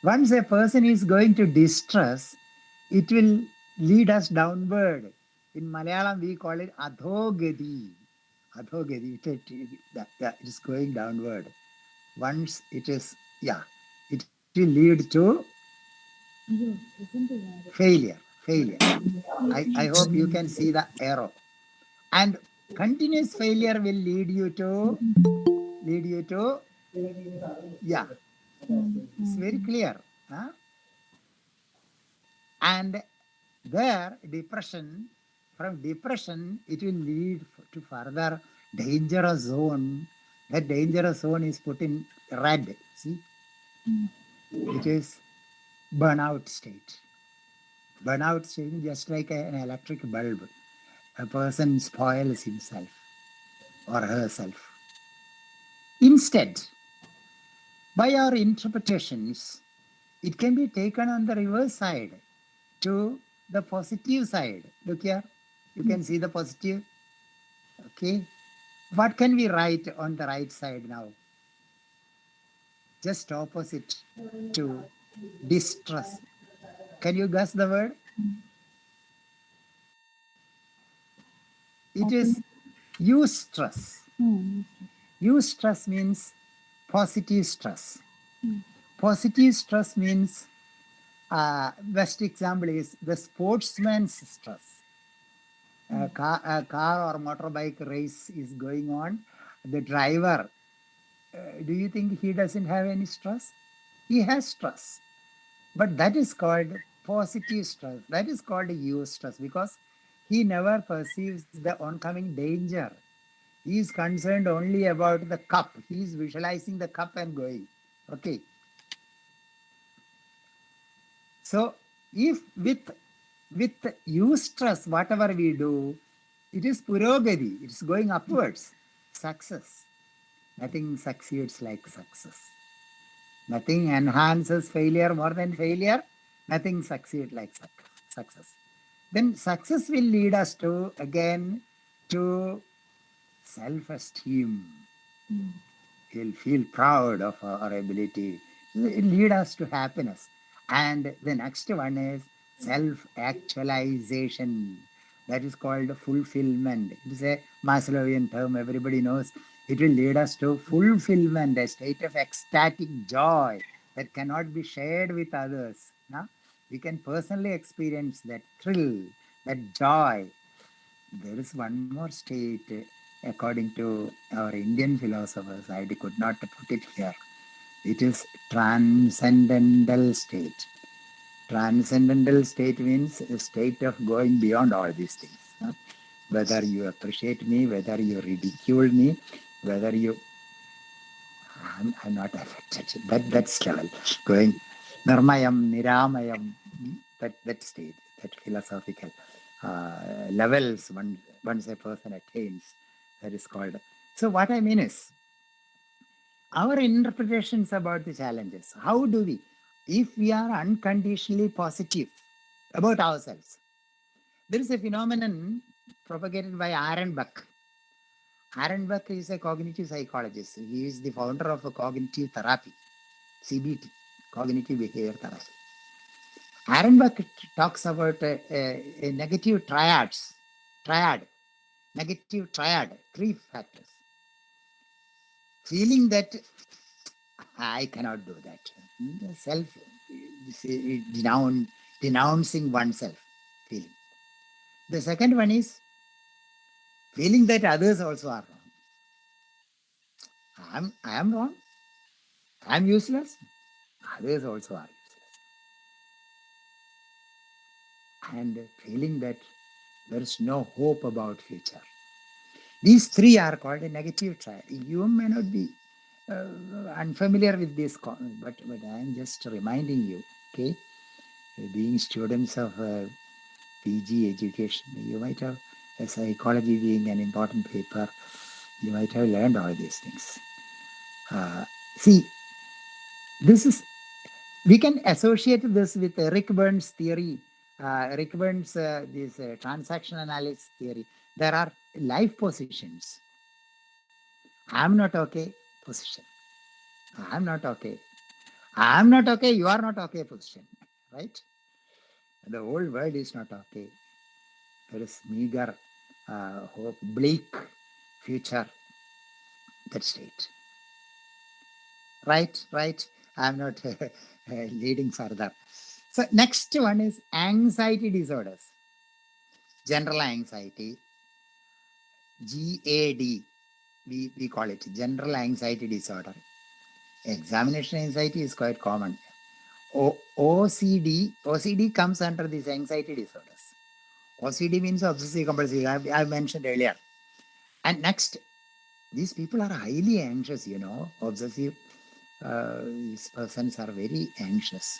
Once a person is going to distress, it will lead us downward. In Malayalam, we call it adhogati. Adhogati, it is going downward. Once it is, it will lead to failure. I hope you can see the arrow. And continuous failure will lead you to, it's very clear. Huh? And there, from depression, it will lead to further dangerous zone. That dangerous zone is put in red. See, it is burnout state. Burnout state is just like an electric bulb. A person spoils himself or herself. Instead, by our interpretations, it can be taken on the reverse side to the positive side. Look here, you can see the positive. Okay. What can we write on the right side now? Just opposite to distress. Can you guess the word? It is eustress. Eustress means positive stress. Positive stress means, best example is the sportsman's stress. A car or motorbike race is going on. The driver, do you think he doesn't have any stress? He has stress. But that is called positive stress. That is called eustress because he never perceives the oncoming danger. He is concerned only about the cup. He is visualizing the cup and going. Okay. So if with eustress, whatever we do, it is purogati. It's going upwards. Success. Nothing succeeds like success. Nothing enhances failure more than failure. Nothing succeeds like success. Then success will lead us to, again, to self-esteem. We'll feel proud of our ability. It lead us to happiness. And the next one is self-actualization. That is called fulfillment. It is a Maslowian term, everybody knows. It will lead us to fulfillment, a state of ecstatic joy that cannot be shared with others. No? We can personally experience that thrill, that joy. There is one more state, according to our Indian philosophers. I could not put it here. It is transcendental state. Transcendental state means a state of going beyond all these things. Whether you appreciate me, whether you ridicule me, whether you, I'm not affected. That's level. Going nirmayam, niramayam, that state, that philosophical levels once a person attains, that is called. So what I mean is, our interpretations about the challenges, how do we, if we are unconditionally positive about ourselves, there is a phenomenon propagated by Aaron Beck. Aaron Beck is a cognitive psychologist. He is the founder of a cognitive therapy, CBT, cognitive behavior therapy. Aaron Beck talks about a negative negative triad, three factors. Feeling that I cannot do that. Self, denouncing oneself feeling. The second one is feeling that others also are wrong. I am wrong. I am useless. Others also are useless. And feeling that there is no hope about future. These three are called a negative triad. You may not be unfamiliar with this, but I am just reminding you, okay? Being students of PG education, you might have psychology being an important paper. You might have learned all these things. See, this is, we can associate this with Rick Burns' theory. Rick Burns' this transaction analysis theory. There are life positions. I'm not okay position. I'm not okay. I'm not okay. You are not okay position. Right? The whole world is not okay. There is meager hope, bleak future. That state. Right. I'm not leading further. So next one is anxiety disorders. General anxiety, GAD, we call it general anxiety disorder. Examination anxiety is quite common. OCD comes under these anxiety disorders. OCD means obsessive compulsive. I mentioned earlier. And next, these people are highly anxious, obsessive. These persons are very anxious.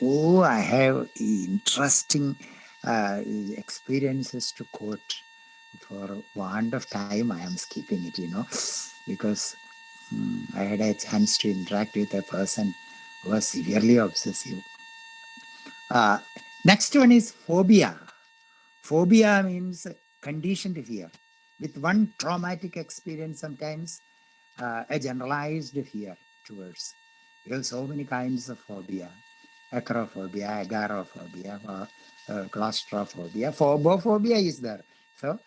Oh, I have interesting experiences to quote. For want of time, I am skipping it, because I had a chance to interact with a person who was severely obsessive. Next one is phobia. Phobia means conditioned fear. With one traumatic experience, sometimes a generalized fear towards. We have so many kinds of phobia. Acrophobia, agoraphobia, claustrophobia. Phobophobia is there. So,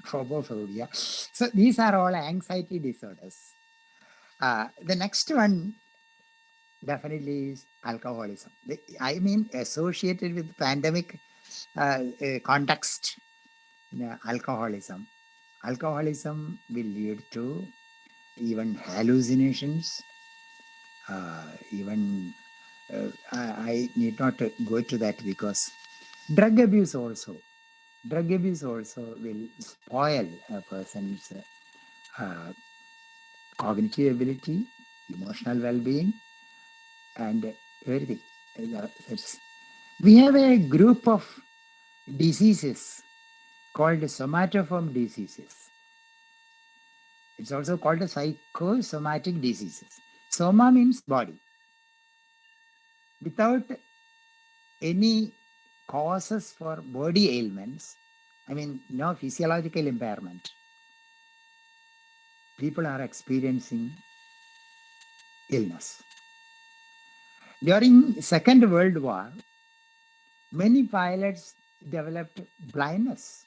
phobophobia. So, these are all anxiety disorders. The next one definitely is alcoholism. I mean, associated with pandemic context, alcoholism. Alcoholism will lead to even hallucinations, even I need not go to that because drug abuse also will spoil a person's cognitive ability, emotional well-being, and everything. We have a group of diseases called somatoform diseases. It's also called psychosomatic diseases. Soma means body. Without any causes for body ailments, I mean, no physiological impairment, people are experiencing illness. During Second World War, many pilots developed blindness.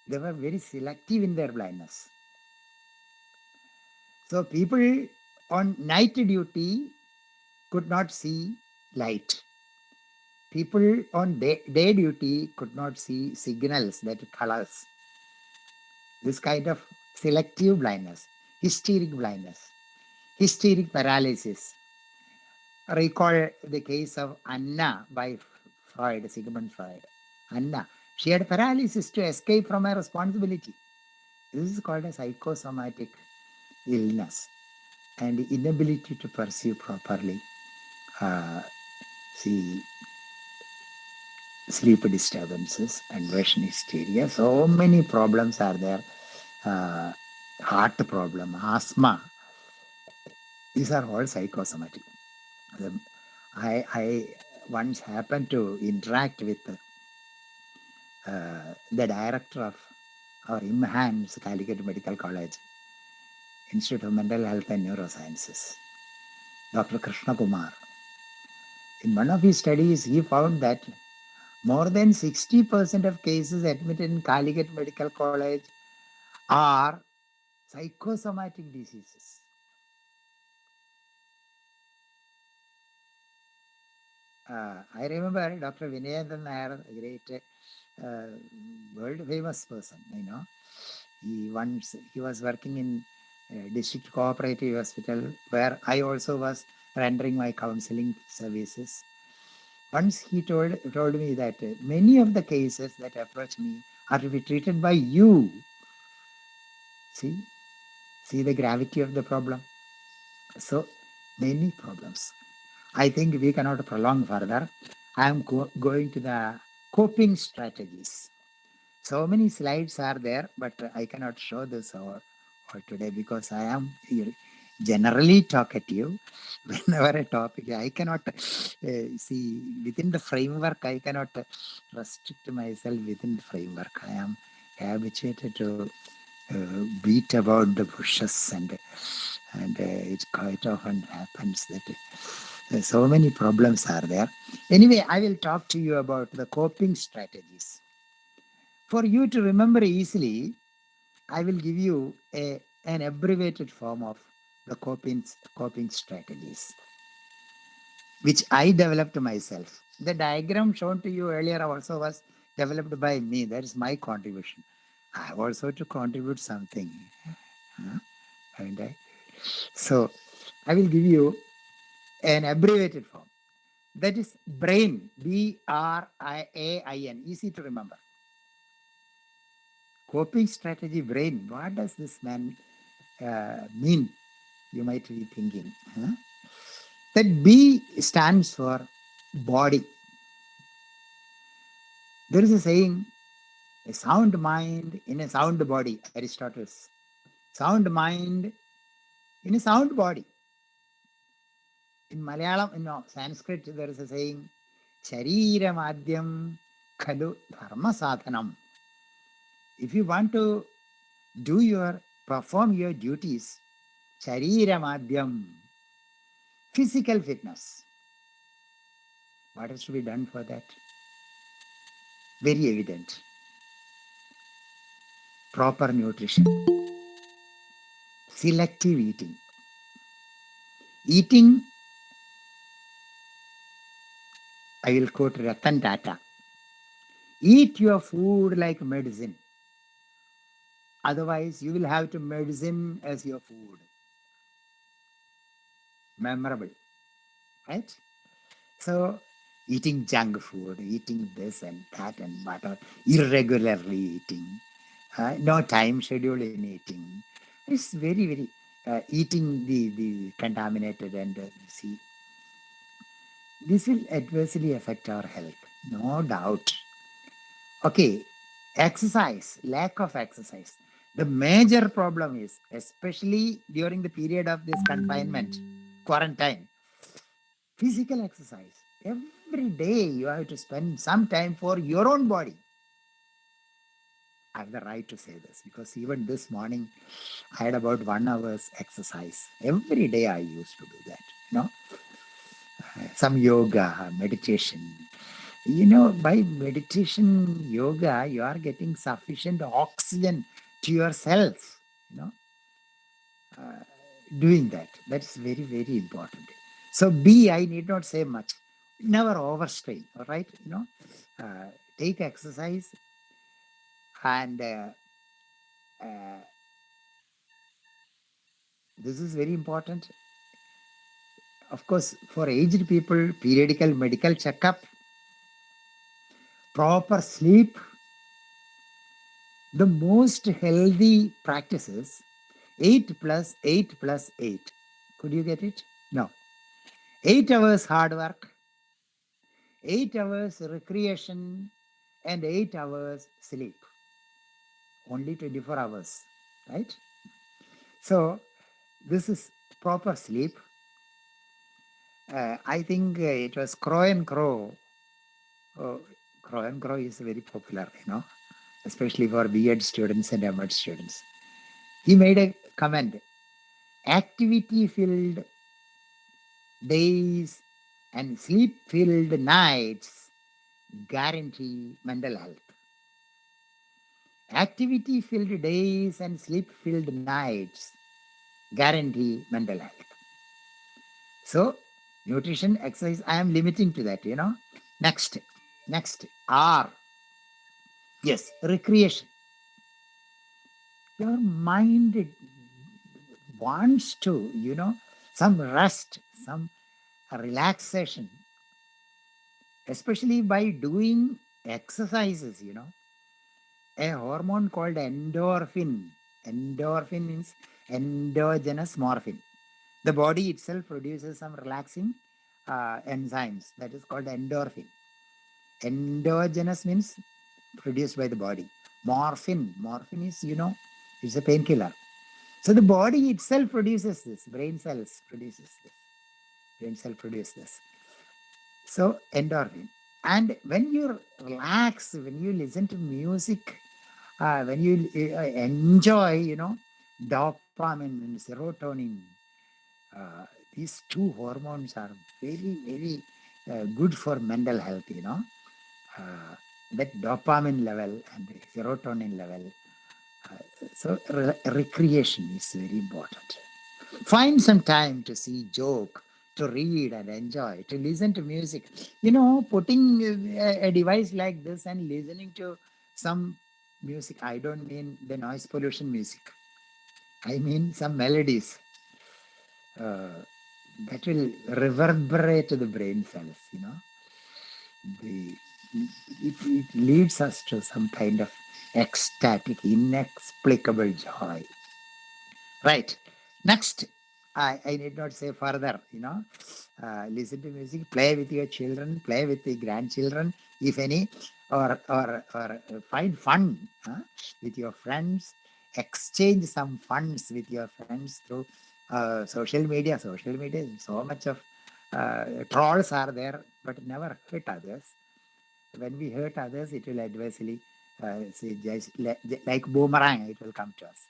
They were very selective in their blindness. So people on night duty could not see light. People on day duty could not see signals, that colors. This kind of selective blindness, hysteric blindness, hysteric paralysis. Recall the case of Anna by Freud, Sigmund Freud. Anna, she had paralysis to escape from her responsibility. This is called a psychosomatic illness and inability to perceive properly. See, sleep disturbances, inversion hysteria, so many problems are there. Heart problem, asthma, these are all psychosomatic. I once happened to interact with the director of our IMHANS, Calicut Medical College, Institute of Mental Health and Neurosciences, Dr. Krishna Kumar. In one of his studies, he found that more than 60% of cases admitted in Calicut Medical College are psychosomatic diseases. I remember Dr. Vinayendran Nair, a great world famous person, he was working in district cooperative hospital where I also was rendering my counseling services. Once he told me that many of the cases that approach me are to be treated by you. See the gravity of the problem. So many problems. I think we cannot prolong further. I am going to the coping strategies. So many slides are there, but I cannot show this or today because I am generally talkative. Whenever a topic, I cannot see within the framework. I cannot restrict myself within the framework. I am habituated to beat about the bushes, and it quite often happens that so many problems are there. Anyway, I will talk to you about the coping strategies. For you to remember easily, I will give you an abbreviated form of the coping strategies, which I developed myself. The diagram shown to you earlier also was developed by me. That is my contribution. I have also to contribute something. Haven't I? So I will give you an abbreviated form. That is BRAIN, BRAIN, easy to remember. Coping strategy BRAIN. What does this man mean? You might be thinking. That B stands for body. There is a saying, a sound mind in a sound body, Aristotle's. Sound mind in a sound body. In Malayalam, no, Sanskrit, there is a saying, Charira Madhyam Khalu Dharma Sadhanam. If you want to perform your duties, Charira Madhyam, physical fitness. What is to be done for that? Very evident. Proper nutrition. Selective eating. Eating, I will quote Ratan Tata. Eat your food like medicine. Otherwise, you will have to medicine as your food. Memorable, right? So, eating junk food, eating this and that and butter, irregularly eating, no time schedule in eating. It's very, very eating the contaminated and see. This will adversely affect our health, no doubt. Okay, exercise, lack of exercise. The major problem is, especially during the period of this confinement, quarantine, physical exercise. Every day you have to spend some time for your own body. I have the right to say this because even this morning I had about 1 hour's exercise. Every day I used to do that, some yoga, meditation. By meditation, yoga, you are getting sufficient oxygen to yourself, doing that. That's very, very important. So I need not say much. Never overstrain, all right? Take exercise and this is very important. Of course, for aged people, periodical medical checkup, proper sleep. The most healthy practices 8 plus 8 plus 8. Could you get it? No. 8 hours hard work, 8 hours recreation, and 8 hours sleep. Only 24 hours, right? So, this is proper sleep. I think it was Crow and Crow. Oh, Crow and Crow is very popular, especially for B.Ed students and M.Ed students. He made a comment, activity-filled days and sleep-filled nights guarantee mental health. Activity-filled days and sleep-filled nights guarantee mental health. So, Nutrition, exercise, I am limiting to that, Next, R. Yes, recreation. Your mind wants to, some rest, some relaxation, especially by doing exercises, A hormone called endorphin. Endorphin means endogenous morphine. The body itself produces some relaxing enzymes that is called endorphin. Endogenous means produced by the body. Morphine is, it's a painkiller. So the body itself produces this. Brain cells produces this. Brain cell produce this. So endorphin. And when you relax, when you listen to music, when you enjoy, dopamine and serotonin, these two hormones are very, very good for mental health, that dopamine level and the serotonin level. So recreation is very important. Find some time to see joke, to read and enjoy, to listen to music. Putting a device like this and listening to some music, I don't mean the noise pollution music. I mean some melodies that will reverberate to the brain cells, it leads us to some kind of ecstatic, inexplicable joy. Right. Next, I need not say further, listen to music, play with your children, play with the grandchildren, if any, or find fun with your friends, exchange some funds with your friends through social media. Social media, so much of trolls are there, but never hurt others. When we hurt others, it will adversely, just like boomerang, it will come to us.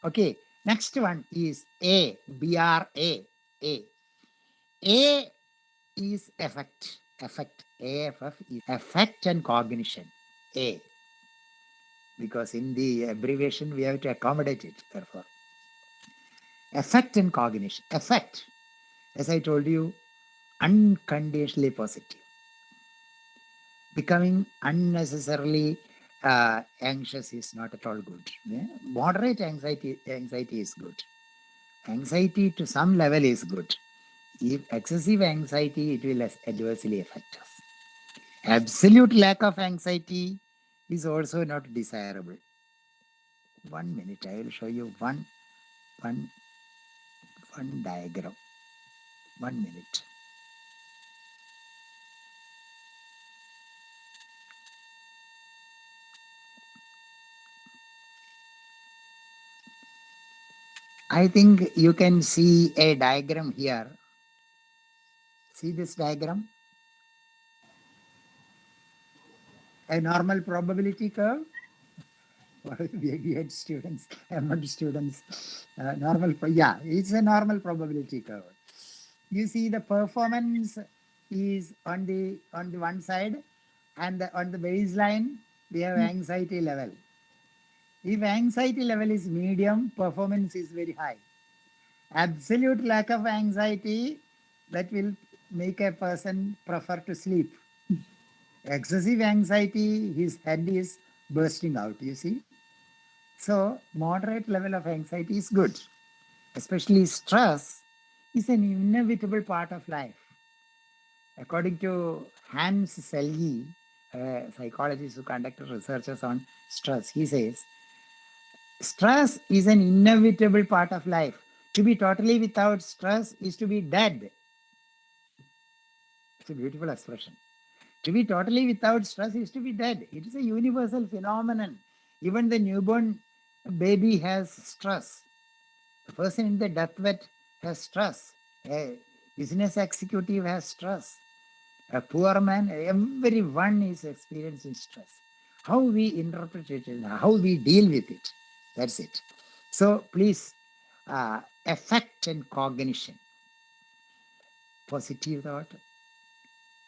Okay, next one is A, B-R-A, A. A is affect, AFF is affect and cognition, A. Because in the abbreviation, we have to accommodate it, therefore. Affect and cognition. Affect, as I told you, unconditionally positive. Becoming unnecessarily anxious is not at all good. Yeah? Moderate anxiety is good. Anxiety to some level is good. If excessive anxiety, it will adversely affect us. Absolute lack of anxiety is also not desirable. 1 minute, I will show you one diagram. 1 minute. I think you can see a diagram here. See this diagram? A normal probability curve. We had students, among students, normal, it's a normal probability curve. You see the performance is on the one side, and on the baseline, we have anxiety level. If anxiety level is medium, performance is very high. Absolute lack of anxiety, that will make a person prefer to sleep. Excessive anxiety, his head is bursting out, you see. So moderate level of anxiety is good. Especially stress is an inevitable part of life. According to Hans Selye, a psychologist who conducted researches on stress, he says, stress is an inevitable part of life. To be totally without stress is to be dead. It's a beautiful expression. To be totally without stress is to be dead. It is a universal phenomenon. Even the newborn baby has stress. The person in the deathbed has stress. A business executive has stress. A poor man, everyone is experiencing stress. How we interpret it and how we deal with it, that's it. So please, affect and cognition. Positive thought,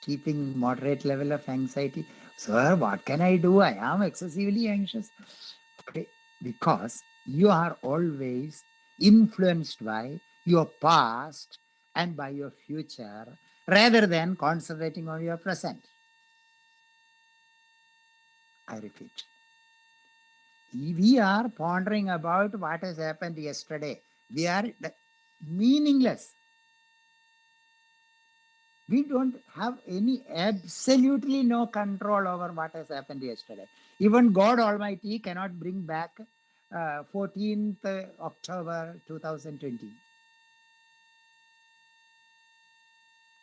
keeping moderate level of anxiety. Sir, what can I do? I am excessively anxious. Okay, because you are always influenced by your past and by your future rather than concentrating on your present. I repeat, we are pondering about what has happened yesterday. We are meaningless. We don't have absolutely no control over what has happened yesterday. Even God Almighty cannot bring back 14th October 2020.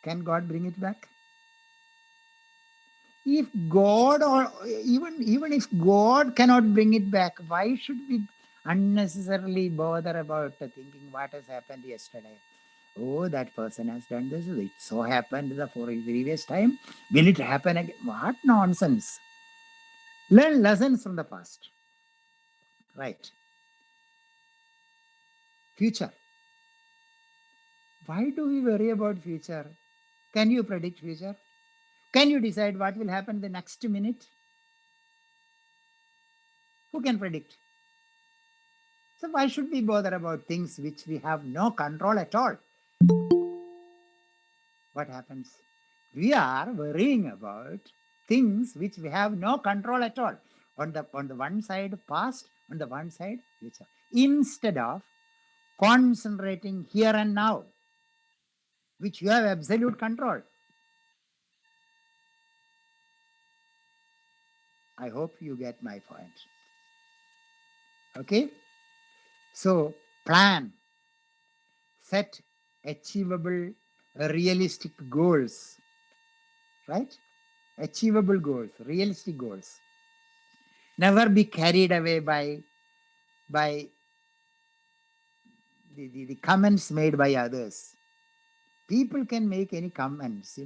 Can God bring it back? If God, or even if God cannot bring it back, why should we unnecessarily bother about thinking what has happened yesterday? Oh, that person has done this. It so happened the previous time. Will it happen again? What nonsense. Learn lessons from the past. Right. Future. Why do we worry about future? Can you predict future? Can you decide what will happen the next minute? Who can predict? So why should we bother about things which we have no control at all? What happens? We are worrying about things which we have no control at all. On the one side, past, on the one side, future. Instead of concentrating here and now, which you have absolute control. I hope you get my point. Okay? So, plan, set achievable, realistic goals, right? Achievable goals, realistic goals. Never be carried away by the comments made by others. People can make any comments,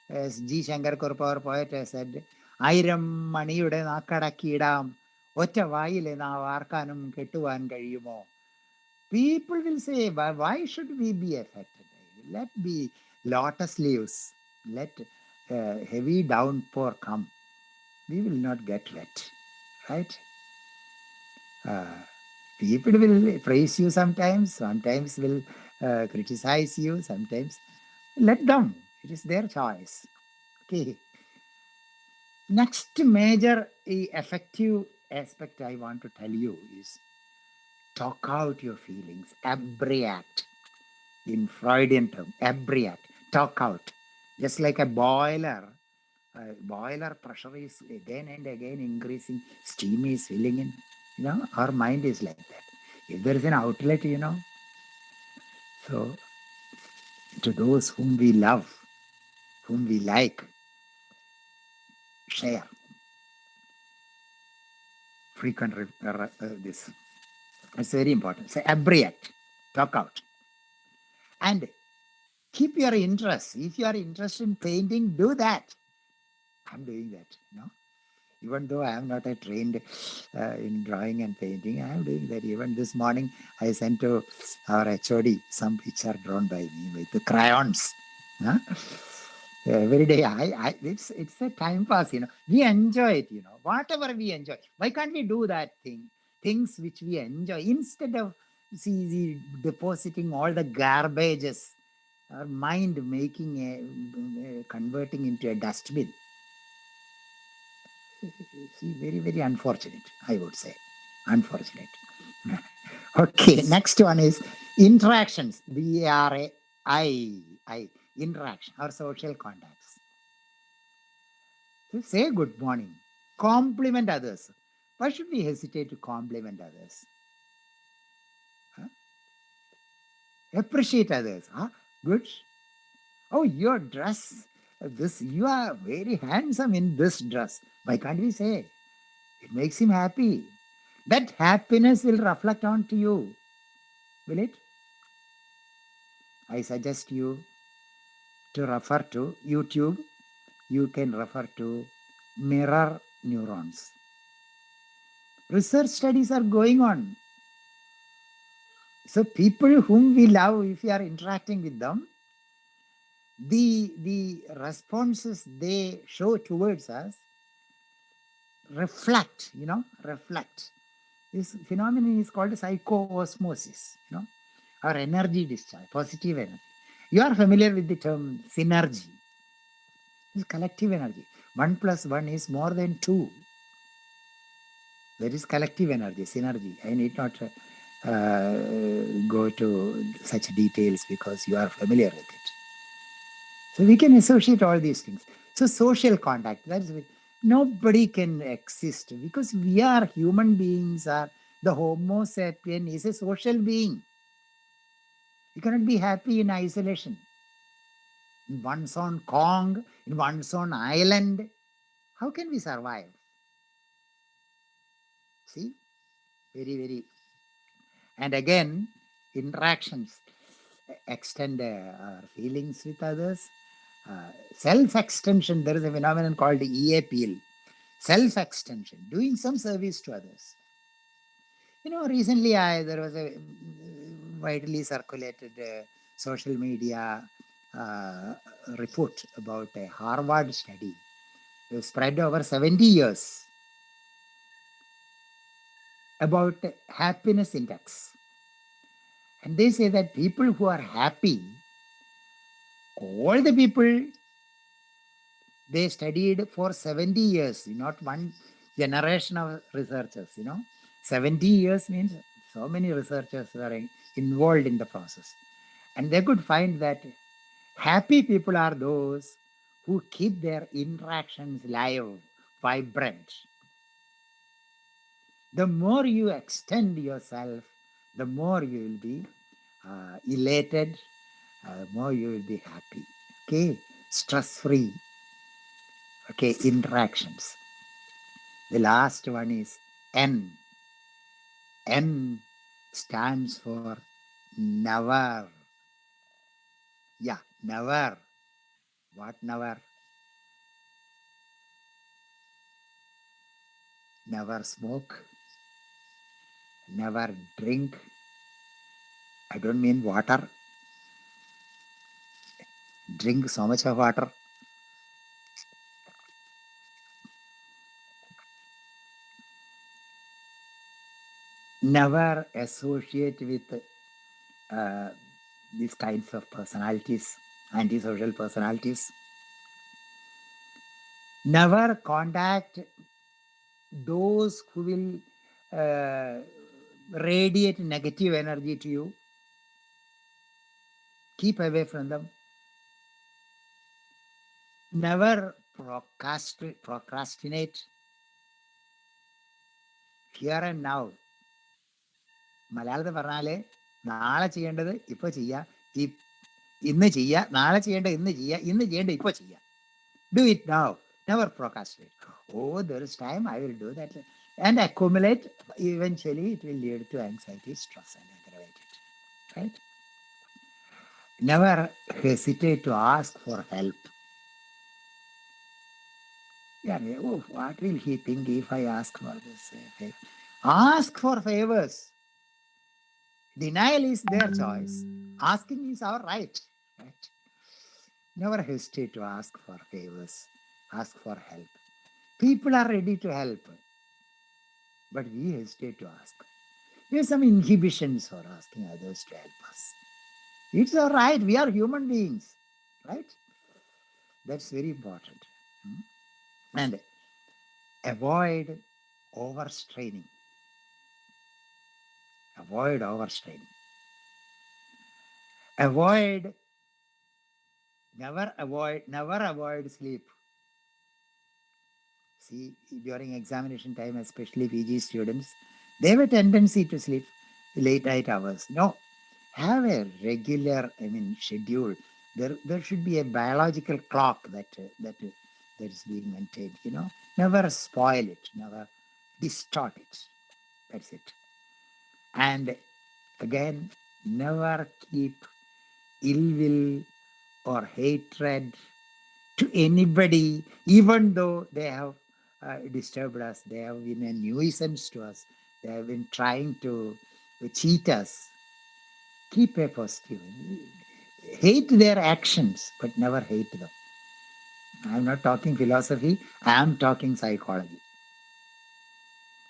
As G. Shankar Kurpa, our poet, has said, Airam Maniyude Nakadakidam, Ocha Vaile Navarkanum Ketuan Kayumo. People will say, why should we be affected? Let be lotus leaves. Let heavy downpour come. We will not get wet, right? People will praise you sometimes will criticize you sometimes. Let them. It is their choice. Okay. Next major effective aspect I want to tell you is talk out your feelings. Abriate. In Freudian term, abriate. Talk out. Just like a boiler. Boiler pressure is again and again increasing. Steam is filling in. Our mind is like that. If there is an outlet, so to those whom we love, whom we like, share. Frequent this. It's very important. So abriate, talk out. And keep your interest. If you are interested in painting, do that. I'm doing that, Even though I am not a trained in drawing and painting, I am doing that. Even this morning, I sent to our HOD some picture drawn by me with the crayons. Huh? Every day, it's a time pass. We enjoy it. Whatever we enjoy. Why can't we do that things which we enjoy instead of depositing all the garbages? Our mind converting into a dustbin. Very, very unfortunate, I would say. Unfortunate. Okay, next one is interactions. B-R-A-I. Interaction or social contacts. So say good morning. Compliment others. Why should we hesitate to compliment others? Huh? Appreciate others. Huh? Good. Oh, your dress. You are very handsome in this dress. Why can't we say? It makes him happy. That happiness will reflect onto you. Will it? I suggest you to refer to YouTube. You can refer to mirror neurons. Research studies are going on. So people whom we love, if we are interacting with them, the responses they show towards us reflect. This phenomenon is called psychoosmosis, our energy discharge, positive energy. You are familiar with the term synergy. It's collective energy. 1 plus 1 is more than 2. That is collective energy, synergy. I need not go to such details because you are familiar with it. So we can associate all these things. So social contact, that is, nobody can exist because we are human beings. Are the Homo sapien is a social being. You cannot be happy in isolation. In one's own Kong, in one's own island. How can we survive? See, very, very. And again, interactions extend our feelings with others. Self-extension, there is a phenomenon called EAPL, self-extension, doing some service to others. Recently there was a widely circulated social media report about a Harvard study spread over 70 years about happiness index. And they say that people who are happy, all the people they studied for 70 years, not one generation of researchers, 70 years means so many researchers were involved in the process. And they could find that happy people are those who keep their interactions live, vibrant. The more you extend yourself, the more you will be elated, the more you will be happy. Okay, stress-free. Okay, interactions. The last one is N. N stands for never. Yeah, never. What never? Never smoke, never drink. I don't mean water. Drink so much of water. Never associate with these kinds of personalities, antisocial personalities. Never contact those who will radiate negative energy to you. Keep away from them. Never procrastinate. Here and now. മലയാളത്തിൽ പറഞ്ഞാൽ നാളെ ചെയ്യേണ്ടത് ഇപ്പോൾ ചെയ്യുക, ഇന്ന് ചെയ്യുക, നാളെ ചെയ്യേണ്ടത് ഇന്ന് ചെയ്യുക, ഇന്ന് ചെയ്യേണ്ടത് ഇപ്പോൾ ചെയ്യുക. Do it now. Never procrastinate. Oh, there is time, I will do that. And accumulate. Eventually, it will lead to anxiety, stress, and aggravate it. Right? Never hesitate to ask for help. Yeah, oh, what will he think if I ask for this favor? Ask for favors. Denial is their choice. Asking is our right. Right? Never hesitate to ask for favors. Ask for help. People are ready to help, but we hesitate to ask. There's some inhibitions for asking others to help us. It's all right. We are human beings, right? That's very important. And avoid overstraining. Avoid overstraining. Never avoid sleep. See, during examination time, especially PG students, they have a tendency to sleep late night hours. No, have a regular, schedule. There should be a biological clock that is being maintained. Never spoil it, never distort it. That's it. And again, never keep ill will or hatred to anybody, even though they have disturbed us, they have been a nuisance to us, they have been trying to cheat us. Keep a positive. Hate their actions, but never hate them. I am not talking philosophy, I am talking psychology.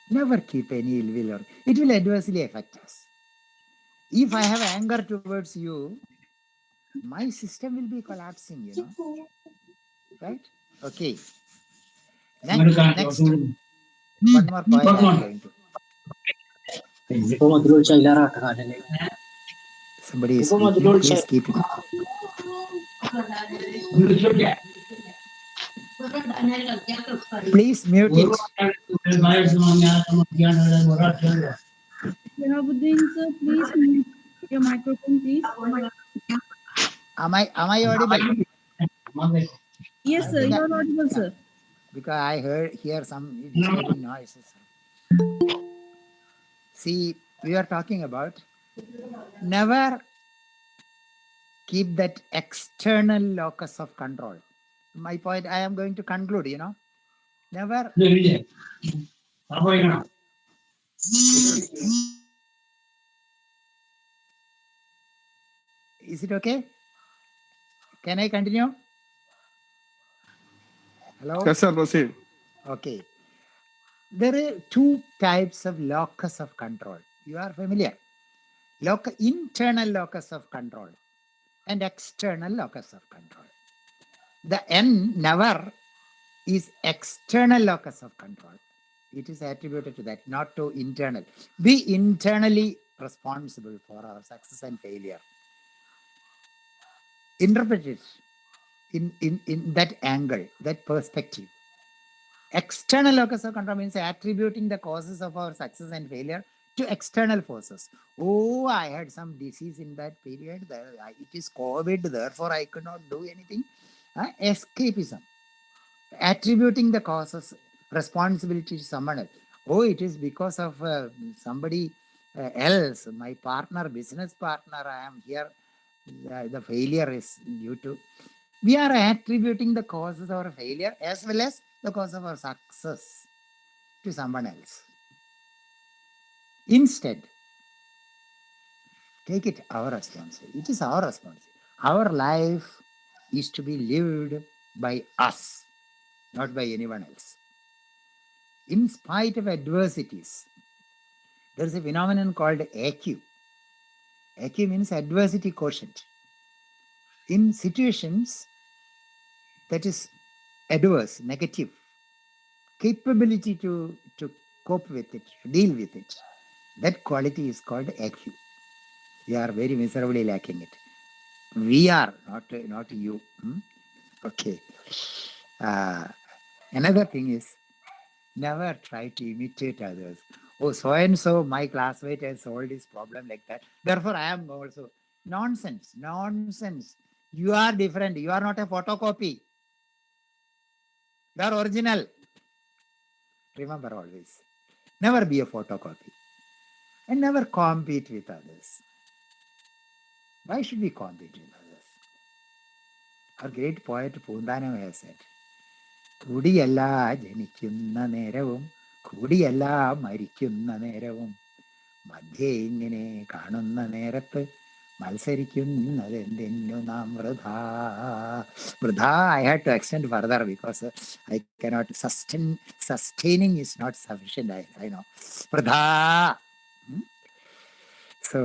Never keep any ill will, or it will adversely affect us. If I have anger towards you, my system will be collapsing, you know, right? Okay. Next, one more point I am going to. Somebody is speaking. Please keep it. Please mute it. Shahabuddin sir, please mute your microphone, please. Am I audible? Yes, I sir, think you are audible, yeah, sir. because I hear some disturbing noises. See, we are talking about never keep that external locus of control. My point, I am going to conclude, you know, never. Is it okay? Can I continue? Hello? Yes, sir, proceed. Okay. There are two types of locus of control. You are familiar. Internal locus of control and external locus of control. The N never is external locus of control. It is attributed to that, not to internal. Be internally responsible for our success and failure. Interpret it in that angle, that perspective. External locus of control means attributing the causes of our success and failure to external forces. Oh, I had some disease in that period. It is COVID, therefore I could not do anything. Escapism. Attributing the causes, responsibility to someone else. Oh, it is because of somebody else, my partner, business partner, I am here. The failure is due to. We are attributing the causes of our failure as well as the cause of our success to someone else. Instead, take it our responsibility. It is our responsibility. Our life is to be lived by us, not by anyone else. In spite of adversities, there is a phenomenon called AQ. AQ means adversity quotient. In situations that is adverse, negative, capability to cope with it, to deal with it, that quality is called AQ. We are very miserably lacking it. We are, not you. Okay. Another thing is, never try to imitate others. Oh, so and so, my classmate has solved this problem like that. Therefore, I am also. Nonsense. Nonsense. You are different. You are not a photocopy. You are original. Remember always. Never be a photocopy. And never compete with others. Why should we compete with others? Our great poet Pundanam has said, കൂടിയല്ല ജനിക്കുന്ന നേരവും കൂടിയല്ല മരിക്കുന്ന നേരവും മധ്യേ ഇങ്ങനെ കാണുന്ന നേരത്ത് മത്സരിക്കുന്നതെന്തിനു നാം വൃഥാ. വൃഥാ I had to extend further because I cannot sustaining is not sufficient. I know. വൃഥാ. So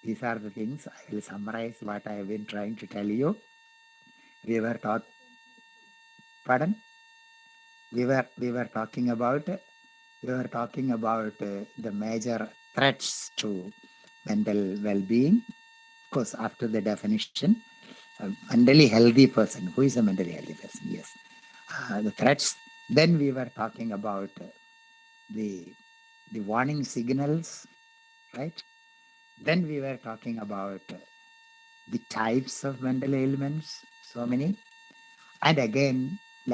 these are the things. I will summarize what I have been trying to tell you. We were taught. Pardon? We were talking about the major threats to mental well-being. Of course, after the definition, a mentally healthy person. Who is a mentally healthy person? Yes. The threats. Then we were talking about the warning signals, right? Then we were talking about the types of mental ailments, so many. And again,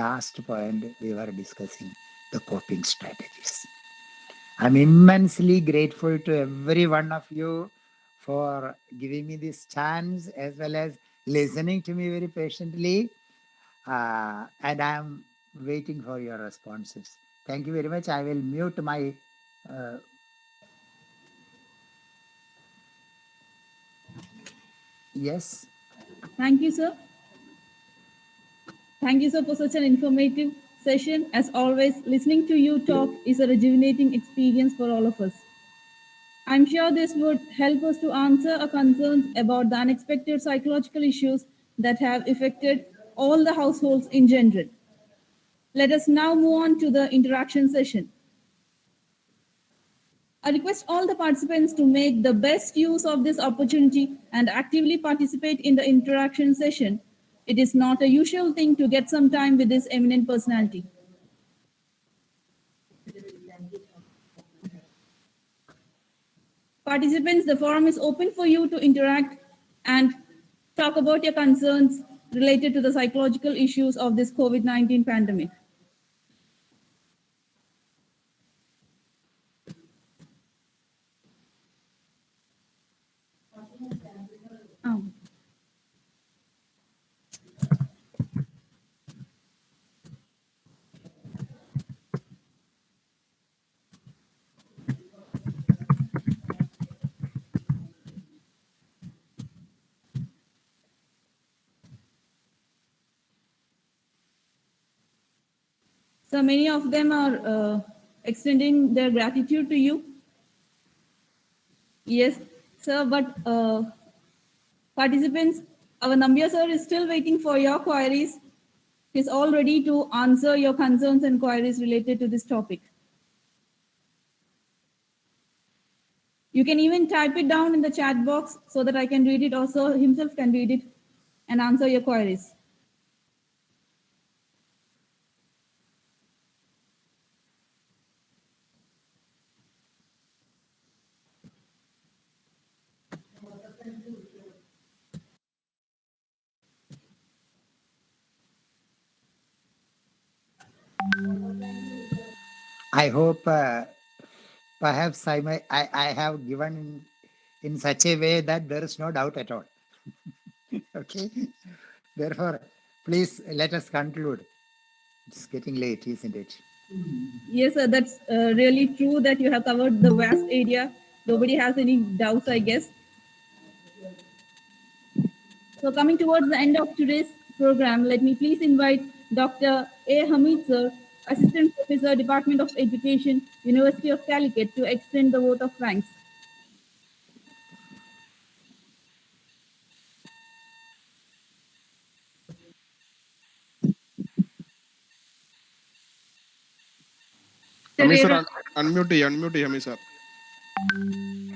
last point, we were discussing the coping strategies. I'm immensely grateful to every one of you for giving me this chance as well as listening to me very patiently. And I'm waiting for your responses. Thank you very much. I will mute my... yes. Thank you, sir. Thank you, sir, for such an informative session. As always, listening to you talk is a rejuvenating experience for all of us. I'm sure this would help us to answer our concerns about the unexpected psychological issues that have affected all the households in general. Let us now move on to the interaction session. I request all the participants to make the best use of this opportunity and actively participate in the interaction session. It is not a usual thing to get some time with this eminent personality. Participants, the forum is open for you to interact and talk about your concerns related to the psychological issues of this COVID-19 pandemic. Oh. So many of them are extending their gratitude to you. Yes, sir, but participants, our Nambia sir is still waiting for your queries. He's all ready to answer your concerns and queries related to this topic. You can even type it down in the chat box so that I can read it, or sir himself can read it and answer your queries. I hope perhaps I have given in such a way that there is no doubt at all. Okay. Therefore, please let us conclude. It's getting late, isn't it? Yes, sir, that's really true that you have covered the vast area. Nobody has any doubts, I guess. So coming towards the end of today's program, let me please invite Dr. A. Hamid sir, Assistant Professor, Department of Education, University of Calicut, to extend the vote of thanks. Hami sir, unmute Hami sir.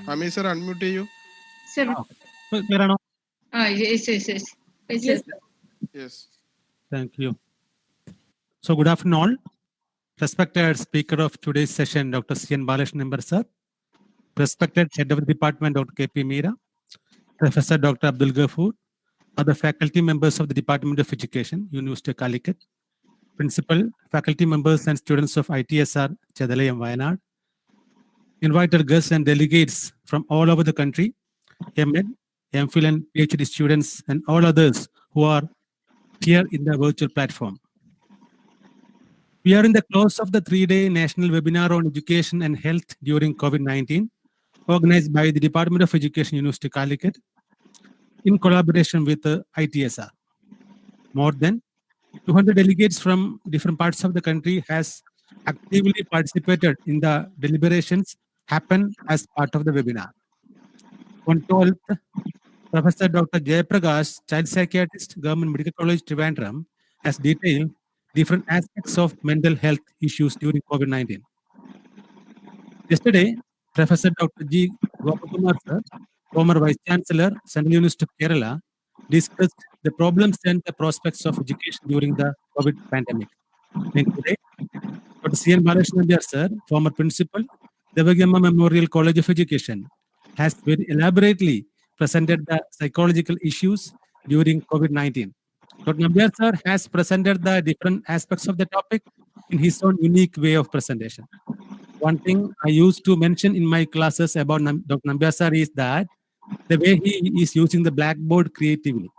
Hami sir, unmute you. Sir. Yes. Yes, Yes. Thank you. So good afternoon all. Respected speaker of today's session, Dr. C.N. Balashnan sir. Respected head of the department, Dr. K.P. Meera. Professor Dr. Abdul Ghafoor. Other faculty members of the Department of Education, University of Calicut. Principal, faculty members and students of ITSR, Chedalai and Wayanad. Invited guests and delegates from all over the country, MEd, MPhil and PhD students and all others who are here in the virtual platform. We are in the close of the 3-day national webinar on education and health during COVID-19, organized by the Department of Education, University of Calicut, in collaboration with ITSR. More than 200 delegates from different parts of the country has actively participated in the deliberations happen as part of the webinar. On 12th, Professor Dr. Jayaprakash, child psychiatrist, Government Medical College, Trivandrum, has detailed different aspects of mental health issues during COVID-19. Yesterday, Professor Dr. G. Gopakumar sir, former Vice Chancellor, Central University of Kerala, discussed the problems and the prospects of education during the COVID pandemic. And today, Dr. C.N. Balashnan sir, former Principal, Devagamma Memorial College of Education, has very elaborately presented the psychological issues during COVID-19. Dr. Nambiar sir has presented the different aspects of the topic in his own unique way of presentation. One thing I used to mention in my classes about Dr. Nambiar sir is that the way he is using the blackboard creatively.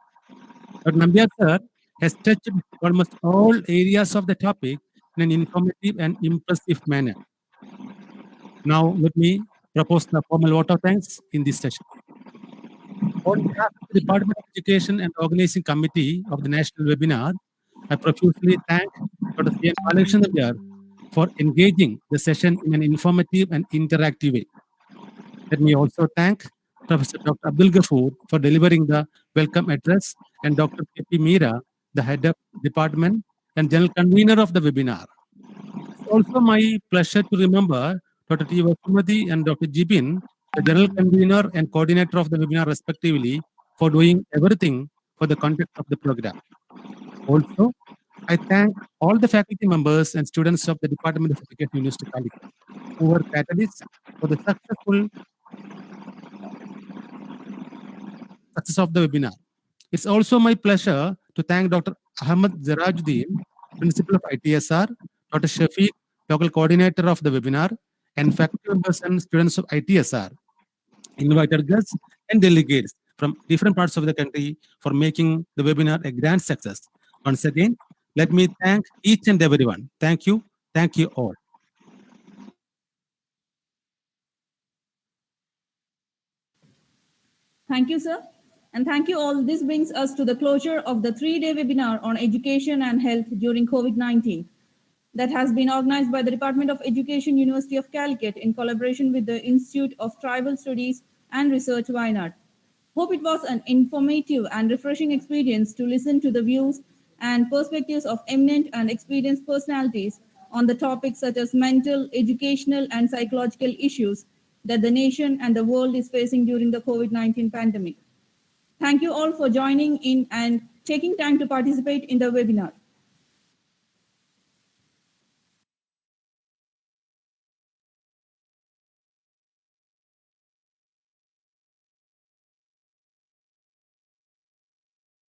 Dr. Nambiar sir has touched almost all areas of the topic in an informative and impressive manner. Now, let me propose the formal vote of thanks in this session. On behalf of the Department of Education and Organizing Committee of the National Webinar, I profusely thank Dr. C.N. Balashnan for engaging the session in an informative and interactive way. Let me also thank Professor Dr. Abdul Ghafoor for delivering the welcome address and Dr. K.P. Meera, the head of department and general convener of the webinar. It's also my pleasure to remember Dr. T. Vasumati and Dr. Jibin, the general convener and coordinator of the webinar respectively, for doing everything for the conduct of the program. Also, I thank all the faculty members and students of the Department of Education, University of Calicut, who were catalysts for the success of the webinar. It's also my pleasure to thank Dr. Ahmed Zerajuddin, Principal of ITSR, Dr. Shafiq, Local Coordinator of the webinar, and faculty members and students of ITSR, invited guests and delegates from different parts of the country for making the webinar a grand success. Once again, let me thank each and everyone. Thank you. Thank you all. Thank you, sir. And thank you all. This brings us to the closure of the 3-day webinar on education and health during COVID-19 that has been organized by the Department of Education, University of Calicut in collaboration with the Institute of Tribal Studies and Research, Wayanad. Hope it was an informative and refreshing experience to listen to the views and perspectives of eminent and experienced personalities on the topics such as mental, educational, and psychological issues that the nation and the world is facing during the COVID-19 pandemic. Thank you all for joining in and taking time to participate in the webinar.